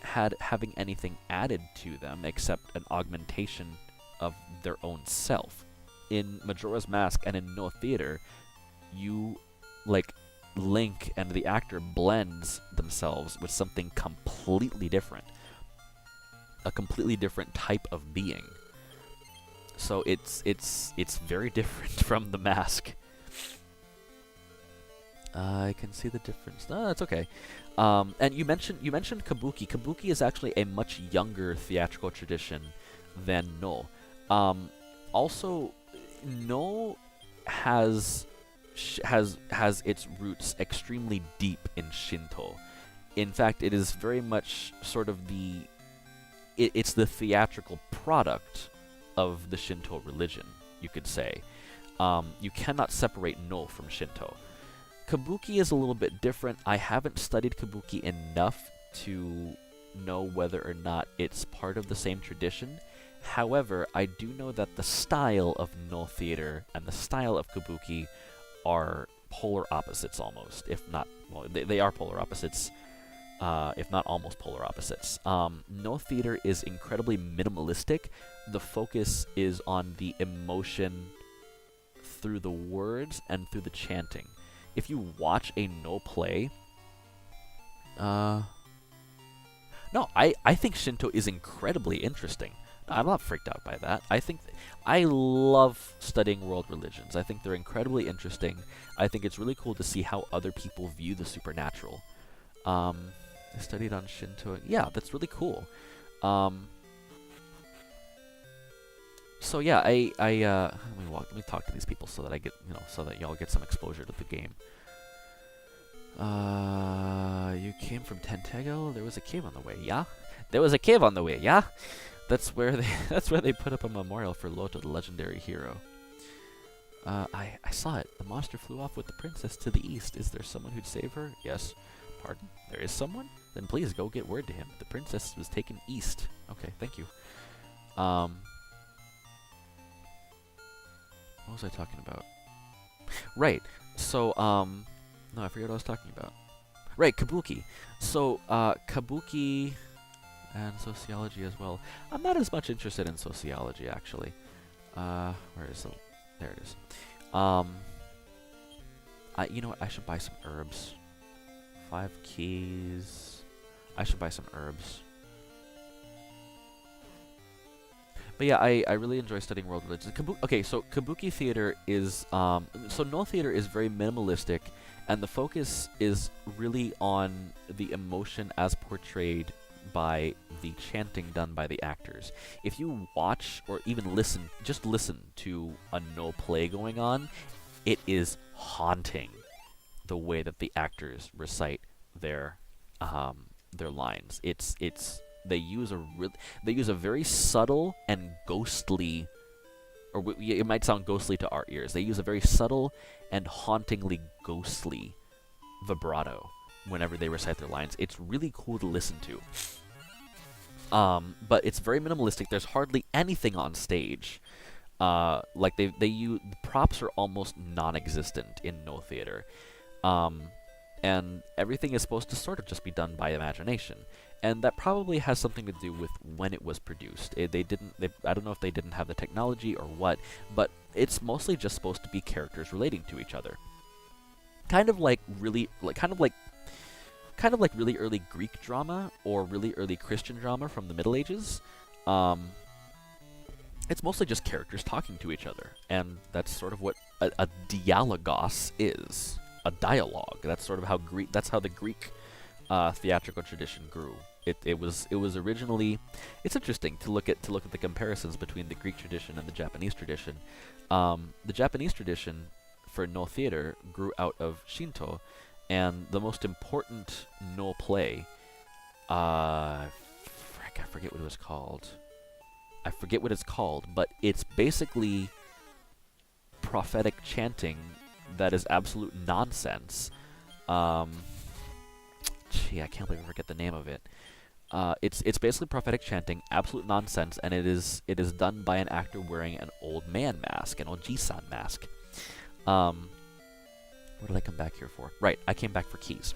having anything added to them except an augmentation of their own self. In Majora's Mask and in No Theater, Link and the actor blends themselves with something completely different. A completely different type of being. So it's very different from The Mask. I can see the difference. No, that's okay. And you mentioned Kabuki. Kabuki is actually a much younger theatrical tradition than No. Also, No has its roots extremely deep in Shinto. In fact, it is very much sort of it's the theatrical product of the Shinto religion, you could say. You cannot separate No from Shinto. Kabuki is a little bit different. I haven't studied Kabuki enough to know whether or not it's part of the same tradition. However, I do know that the style of No Theater and the style of Kabuki are polar opposites almost, if not, well, they are polar opposites, if not almost polar opposites. No Theater is incredibly minimalistic. The focus is on the emotion through the words and through the chanting. If you watch a No play, no, I think Shinto is incredibly interesting. I'm not freaked out by that. I love studying world religions. I think they're incredibly interesting. I think it's really cool to see how other people view the supernatural. I studied on Shinto. Yeah, that's really cool. So yeah, let me talk to these people so that I get, so that y'all get some exposure to the game. You came from Tentego? There was a cave on the way, yeah? There was a cave on the way, yeah? That's where they put up a memorial for Loto, the legendary hero. I saw it. The monster flew off with the princess to the east. Is there someone who'd save her? Yes. Pardon? There is someone? Then please go get word to him. The princess was taken east. Okay, thank you. What was I talking about? Right. So, no, I forget what I was talking about. Right, Kabuki. So, Kabuki and sociology as well. I'm not as much interested in sociology, actually. Where is it? There it is. You know what? I should buy some herbs. 5 keys. I should buy some herbs. But yeah, I really enjoy studying world religions. Okay, so Kabuki theater is, so No Theater is very minimalistic, and the focus is really on the emotion as portrayed by the chanting done by the actors. If you watch or even listen, just listen to a No play going on, it is haunting the way that the actors recite their lines. They use a very subtle and ghostly, or it might sound ghostly to our ears. They use a very subtle and hauntingly ghostly vibrato whenever they recite their lines. It's really cool to listen to. But it's very minimalistic. There's hardly anything on stage. Like they use props are almost non-existent in No Theater, and everything is supposed to sort of just be done by imagination, and that probably has something to do with when it was produced. I don't know if they didn't have the technology or what, but it's mostly just supposed to be characters relating to each other, kind of like really early Greek drama or really early Christian drama from the Middle Ages. It's mostly just characters talking to each other, and that's sort of what a dialogos is. A dialogue. That's sort of how That's how the Greek theatrical tradition grew. It was originally. It's interesting to look at the comparisons between the Greek tradition and the Japanese tradition. The Japanese tradition for no theater grew out of Shinto, and the most important no play. I forget what it was called. I forget what it's called, but it's basically prophetic chanting that is absolute nonsense. Gee, I can't believe I forget the name of it. It's basically prophetic chanting, absolute nonsense, and it is done by an actor wearing an old man mask, an oji-san mask. What did I come back here for? Right, I came back for keys.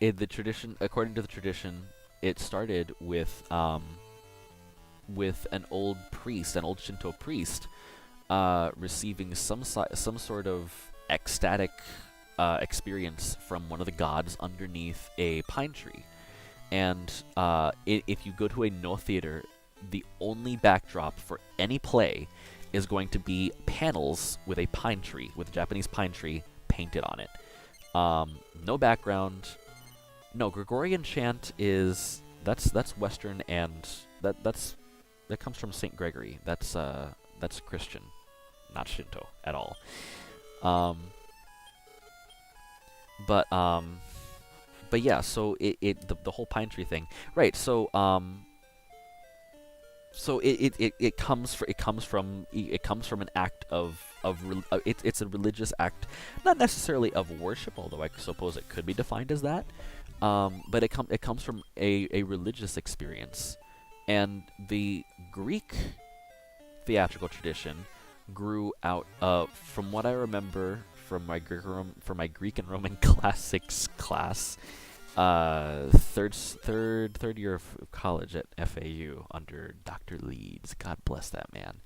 The tradition, according to the tradition, it started with an old Shinto priest, receiving some sort of ecstatic experience from one of the gods underneath a pine tree. And if you go to a no theater, the only backdrop for any play is going to be panels with a pine tree, with a Japanese pine tree painted on it. No background. No, Gregorian chant is that's Western, and that comes from Saint Gregory. That's Christian, not Shinto at all. But yeah, so the whole pine tree thing, right? So it comes from an act it's a religious act, not necessarily of worship, although I suppose it could be defined as that. But it comes from a religious experience, and the Greek theatrical tradition grew out of, from what I remember from my Greek and Roman classics class, third year of college at FAU under Dr. Leeds. God bless that man.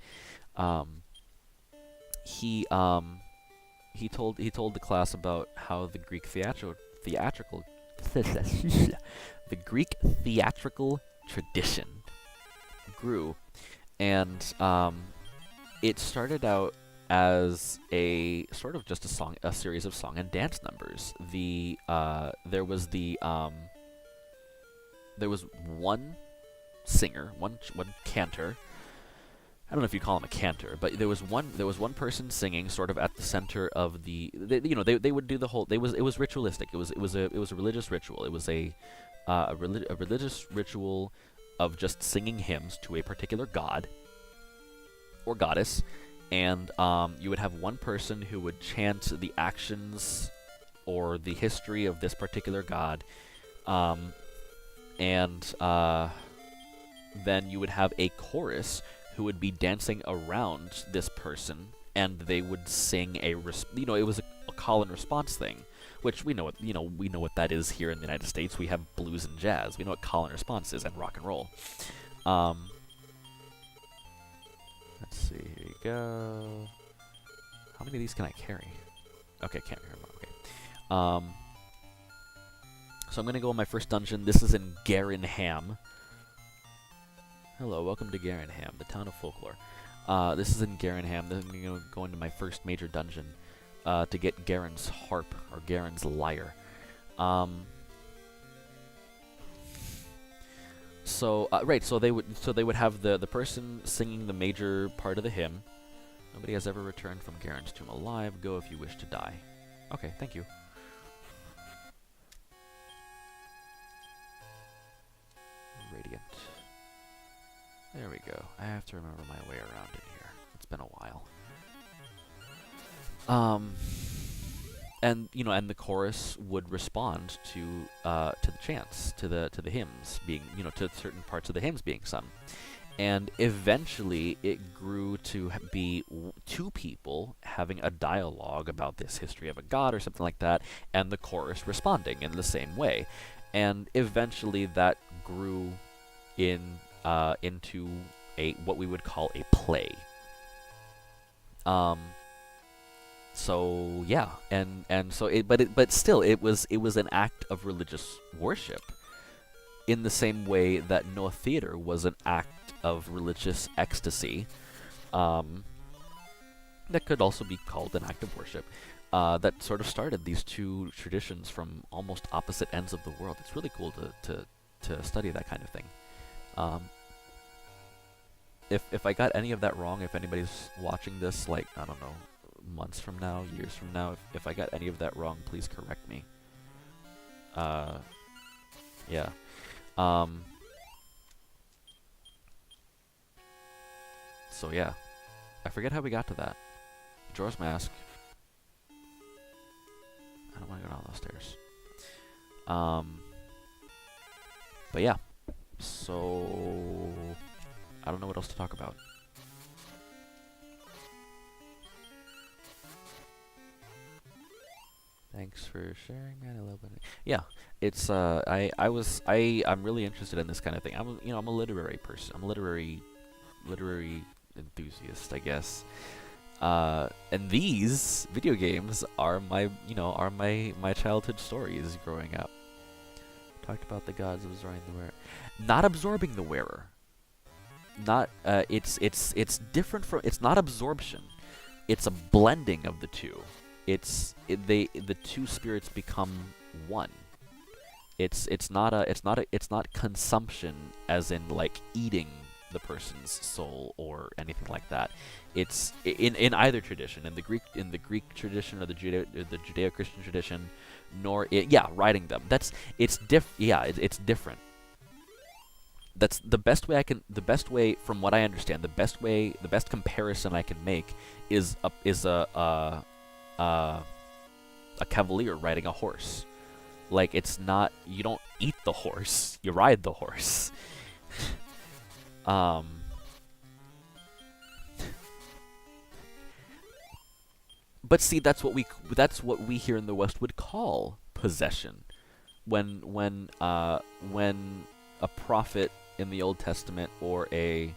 He told the class about how the Greek theatrical the Greek theatrical tradition grew, and it started out as a sort of just a series of song and dance numbers. There was one singer, one cantor. I don't know if you call him a cantor, but there was one person singing sort of at the center of they would do the whole. It was ritualistic. It was a religious ritual. It was a religious ritual of just singing hymns to a particular god or goddess, and you would have one person who would chant the actions or the history of this particular god, and then you would have a chorus who would be dancing around this person, and they would sing it was a call and response thing, which we know what that is here in the United States. We have blues and jazz. We know what call and response is, and rock and roll. Let's see, here you go. How many of these can I carry? Okay, can't remember. Okay. So I'm gonna go on my first dungeon. This is in Garenham. Hello, welcome to Garenham, the town of folklore. This is in Garenham. Then I'm going to go into my first major dungeon to get Garen's harp, or Garen's lyre. So they would have the person singing the major part of the hymn. Nobody has ever returned from Garen's tomb alive. Go if you wish to die. Okay, thank you. Radiant. There we go. I have to remember my way around in here. It's been a while. and and the chorus would respond to the chants, to the hymns being, to certain parts of the hymns being sung. And eventually it grew to be two people having a dialogue about this history of a god or something like that, and the chorus responding in the same way. And eventually that grew into a what we would call a play. So yeah, and so but still it was an act of religious worship, in the same way that no theater was an act of religious ecstasy. That could also be called an act of worship. That sort of started these two traditions from almost opposite ends of the world. It's really cool to study that kind of thing. If I got any of that wrong, if anybody's watching this, like, I don't know, months from now, years from now, if I got any of that wrong, please correct me. Yeah. So yeah, I forget how we got to that. Majora's Mask. I don't want to go down those stairs. But yeah, so I don't know what else to talk about. Thanks for sharing, man. I love it. Yeah, it's I'm really interested in this kind of thing. I'm a literary person. I'm a literary enthusiast, I guess. And these video games are my childhood stories growing up. Talked about the gods absorbing the wearer, not absorbing the wearer. Not it's different from, it's not absorption. It's a blending of the two. The two spirits become one. It's not consumption, as in like eating the person's soul or anything like that. It's in either tradition, in the Greek tradition or the Judeo-Christian tradition, nor riding them. It's different. That's the best way from what I understand, the best comparison I can make is a cavalier riding a horse. Like, it's not, you don't eat the horse, you ride the horse. But see, that's what we here in the West would call possession. When a prophet in the Old Testament or a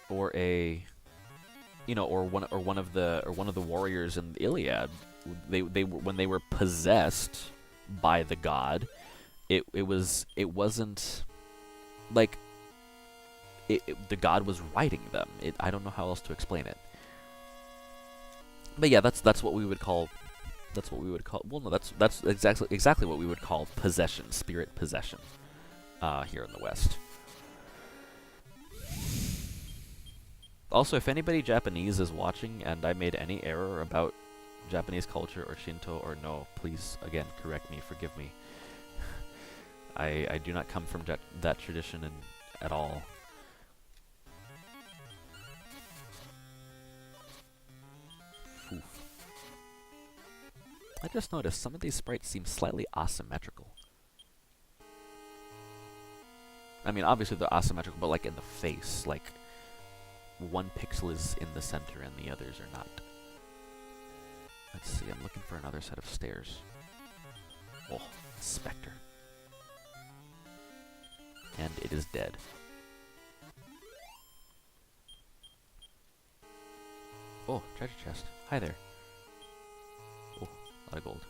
one of the warriors in the Iliad, when they were possessed by the god, it wasn't like the god was riding them. I don't know how else to explain it. But yeah, that's what we would call. Well, no, that's exactly what we would call possession, spirit possession, here in the West. Also, if anybody Japanese is watching and I made any error about Japanese culture or Shinto or no, please again correct me, forgive me. I do not come from that tradition at all. Oof. I just noticed some of these sprites seem slightly asymmetrical. I mean, obviously they're asymmetrical, but like in the face, like one pixel is in the center and the others are not. Let's see, I'm looking for another set of stairs. Oh, Spectre. And it is dead. Oh, treasure chest. Hi there. Oh, a lot of gold.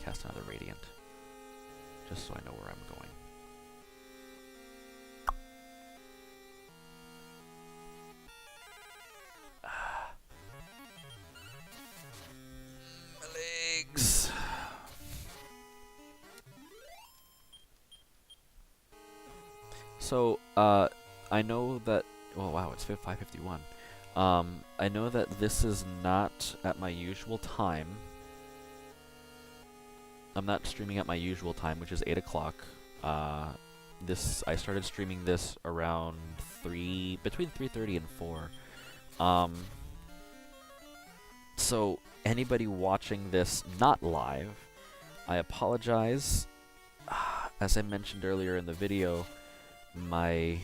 Cast another Radiant. Just so I know where I'm going. My legs. So, I know that. Oh wow, it's 5:51. I know that this is not at my usual time. I'm not streaming at my usual time, which is 8 o'clock. I started streaming this around between 3:30 and 4. So anybody watching this not live, I apologize. As I mentioned earlier in the video, my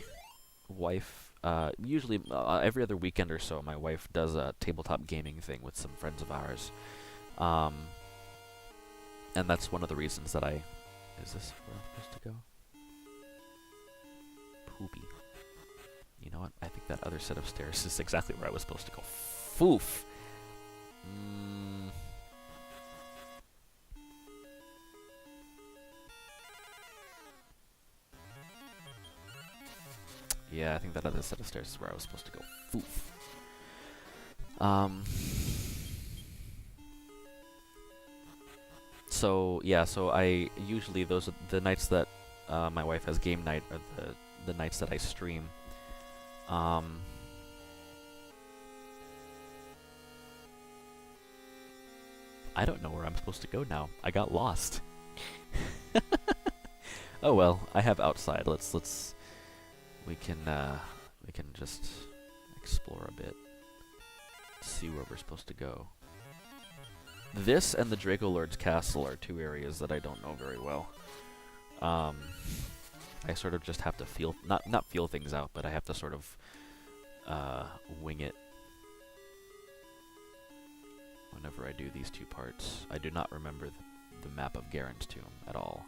wife, usually every other weekend or so, my wife does a tabletop gaming thing with some friends of ours. And that's one of the reasons that is this where I'm supposed to go? Poopy. You know what? I think that other set of stairs is exactly where I was supposed to go. Foof! Yeah, I think that other set of stairs is where I was supposed to go. Foof. So yeah, so I usually those are the nights that my wife has game night are the nights that I stream. I don't know where I'm supposed to go now. I got lost. Oh well, I have outside. We can just explore a bit. See where we're supposed to go. This and the Draco Lord's Castle are two areas that I don't know very well. I sort of just have to feel, not feel things out, but I have to sort of wing it whenever I do these two parts. I do not remember the map of Garen's Tomb at all.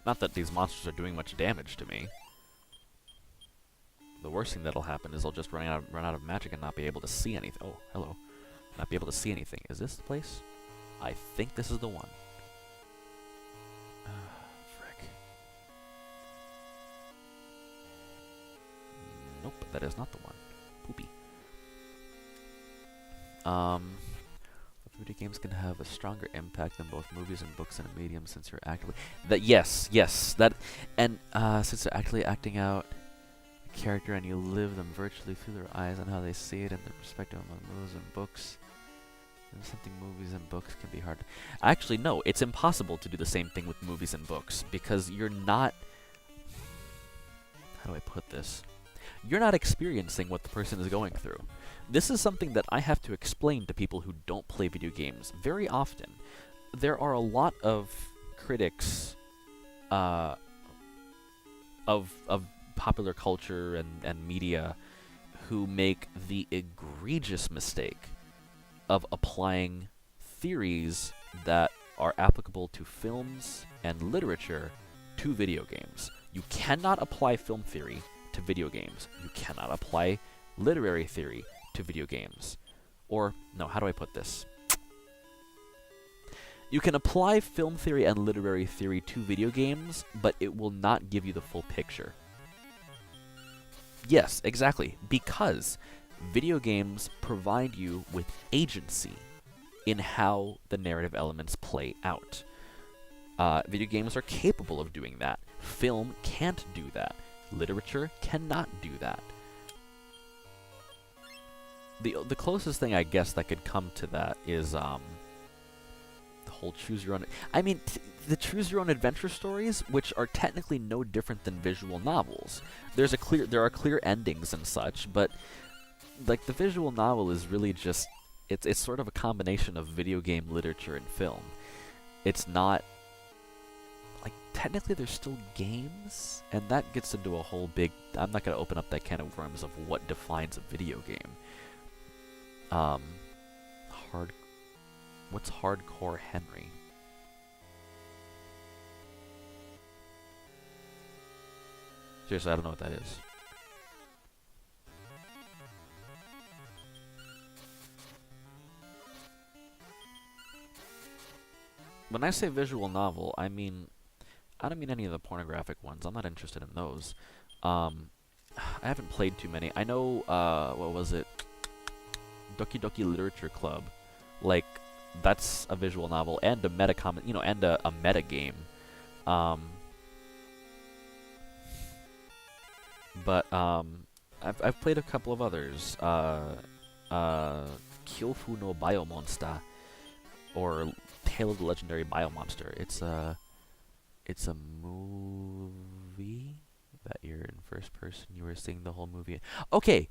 Not that these monsters are doing much damage to me. The worst thing that'll happen is I'll just run out of magic and not be able to see anything. Oh, hello. Not be able to see anything. Is this the place? I think this is the one. Frick. Nope, that is not the one. Poopy. Video games can have a stronger impact than both movies and books in a medium since you're actively yes, and since they're actually acting out a character and you live them virtually through their eyes and how they see it and their perspective among movies and books. There's something movies and books can be hard. Actually, no, it's impossible to do the same thing with movies and books because you're not. How do I put this? You're not experiencing what the person is going through. This is something that I have to explain to people who don't play video games very often. There are a lot of critics of popular culture and media who make the egregious mistake of applying theories that are applicable to films and literature to video games. You cannot apply film theory to video games. You cannot apply literary theory to video games. Or, no, how do I put this? You can apply film theory and literary theory to video games, but it will not give you the full picture. Yes, exactly, because video games provide you with agency in how the narrative elements play out. Video games are capable of doing that. Film can't do that. Literature cannot do that. The closest thing I guess that could come to that is the whole choose your own. I mean, the choose your own adventure stories, which are technically no different than visual novels. There are clear endings and such, but like the visual novel is really just it's sort of a combination of video game literature and film. It's not like technically there's still games, and that gets into a whole big. I'm not gonna open up that can of worms of what defines a video game. What's Hardcore Henry? Seriously, I don't know what that is. When I say visual novel, I don't mean any of the pornographic ones. I'm not interested in those. I haven't played too many. I know, what was it? Doki Doki Literature Club. Like, that's a visual novel and a meta comment, and a meta game. But I've played a couple of others. Kyofu no Biomonster. or Tale of the Legendary Biomonster. It's a movie that you're in first person. You were seeing the whole movie. Okay,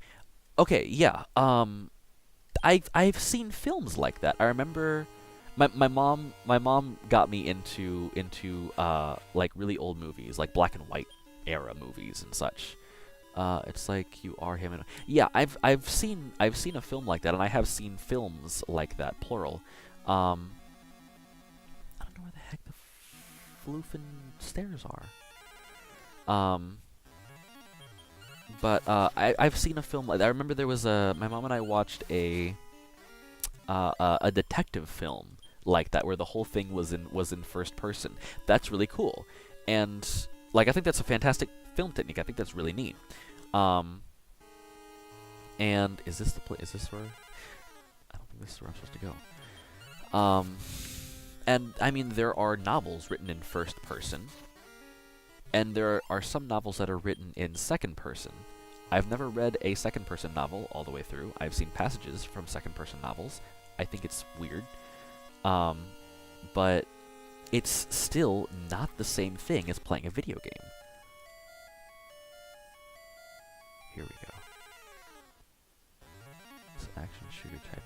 okay, yeah. I've seen films like that. I remember my mom got me into like really old movies, like black and white era movies and such. It's like you are him, and yeah, I've seen a film like that, and I have seen films like that, plural. I don't know where the heck the floofing stairs are. But I've seen a film like that. I remember there was my mom and I watched a detective film like that where the whole thing was in first person. That's really cool, and like I think that's a fantastic film technique. I think that's really neat. And is this the place? Is this where? I don't think this is where I'm supposed to go. And I mean there are novels written in first person, and there are some novels that are written in second person. I've never read a second person novel all the way through. I've seen passages from second person novels. I think it's weird. But it's still not the same thing as playing a video game. Here we go. It's action shooter type.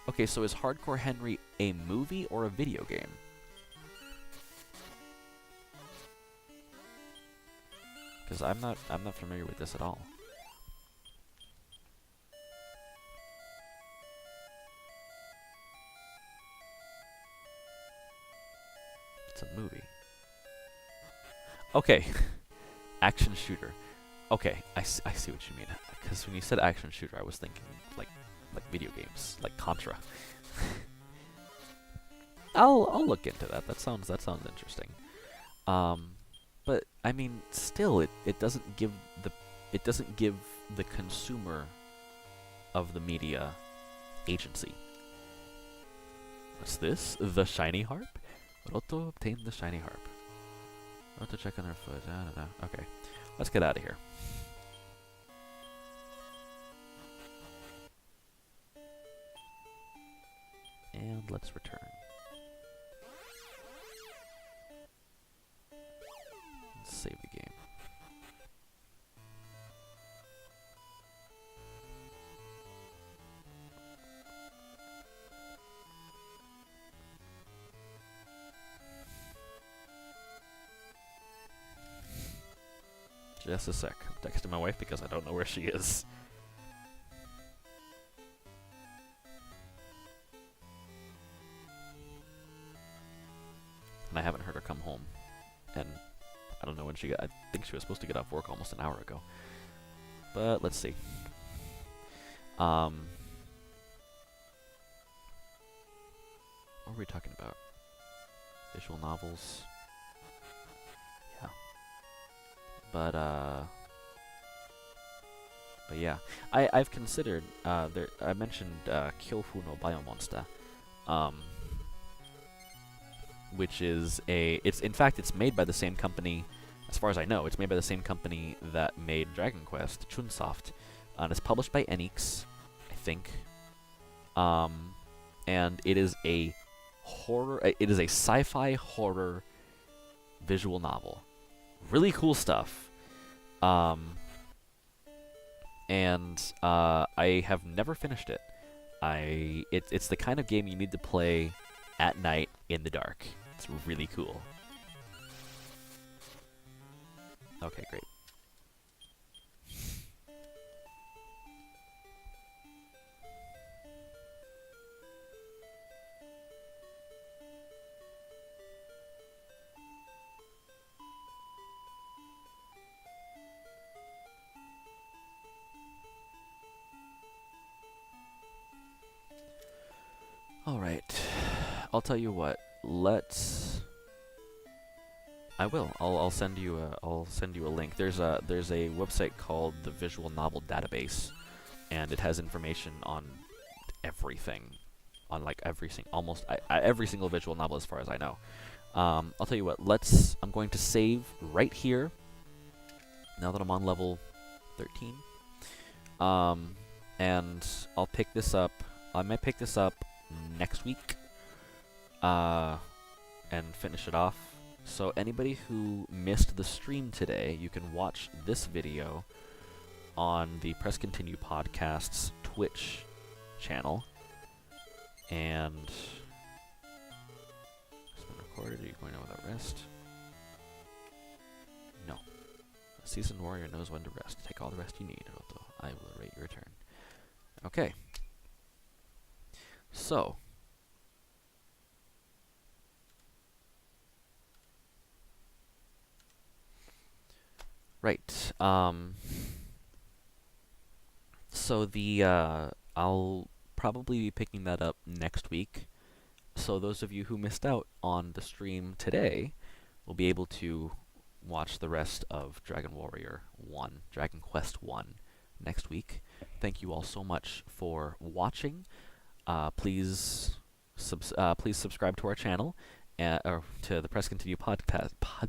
Okay, so is Hardcore Henry a movie or a video game? Because I'm not familiar with this at all. It's a movie. Okay. Action shooter. Okay, I see what you mean. Because when you said action shooter, I was thinking like video games, like Contra. I'll look into that. That sounds interesting. But I mean, still, it doesn't give the consumer of the media agency. What's this? The shiny harp? Roto obtained the shiny harp. Roto check on her foot. Okay, let's get out of here. And let's return. Let's save the game. Just a sec. I'm texting my wife because I don't know where she is. And I haven't heard her come home. And I don't know when she got... I think she was supposed to get off work almost an hour ago. But let's see. What were we talking about? Visual novels. Yeah. But yeah. I've considered... I mentioned Kyofu no Biomonster. Which is in fact, it's made by the same company, as far as I know, it's made by the same company that made Dragon Quest, Chunsoft. And it's published by Enix, I think. And it is a sci-fi horror visual novel. Really cool stuff. And I have never finished it. It's the kind of game you need to play at night in the dark. It's really cool. Okay, great. All right. I'll tell you what. I will. I'll send you a link. There's a website called the Visual Novel Database, and it has information on everything, on like every single visual novel as far as I know. I'll tell you what. I'm going to save right here. Now that I'm on level 13, and I'll pick this up I might pick this up next week and finish it off. So anybody who missed the stream today, you can watch this video on the Press Continue Podcast's Twitch channel. And it's been recorded. Are you going out without rest? No. A seasoned warrior knows when to rest. Take all the rest you need, Roto. I will await your return. Okay. So. Right. So I'll probably be picking that up next week. So those of you who missed out on the stream today will be able to watch the rest of Dragon Warrior 1, Dragon Quest 1 next week. Thank you all so much for watching. Please subscribe to our channel, or to the Press Continue podcast. I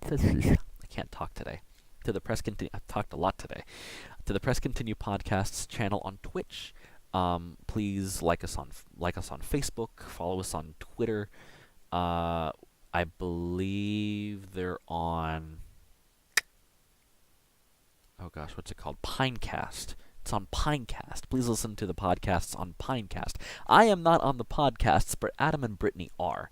can't talk today. To the Press Continue, I've talked a lot today. To the Press Continue Podcast's channel on Twitch. Please like us on Facebook. Follow us on Twitter. I believe they're on. Oh gosh, what's it called? Pinecast. It's on Pinecast. Please listen to the podcasts on Pinecast. I am not on the podcasts, but Adam and Brittany are.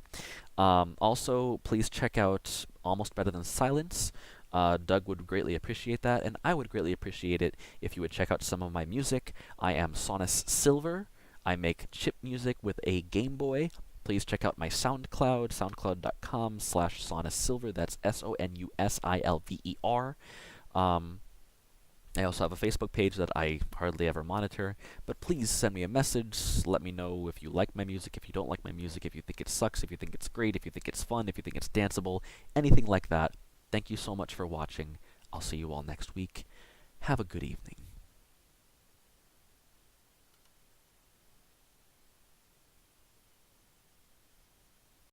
Also, please check out Almost Better Than Silence. Doug would greatly appreciate that, and I would greatly appreciate it if you would check out some of my music. I am Sonus Silver. I make chip music with a Game Boy. Please check out my SoundCloud, soundcloud.com/SonusSilver. That's SONUSILVER. I also have a Facebook page that I hardly ever monitor, but please send me a message. Let me know if you like my music, if you don't like my music, if you think it sucks, if you think it's great, if you think it's fun, if you think it's danceable, anything like that. Thank you so much for watching. I'll see you all next week. Have a good evening.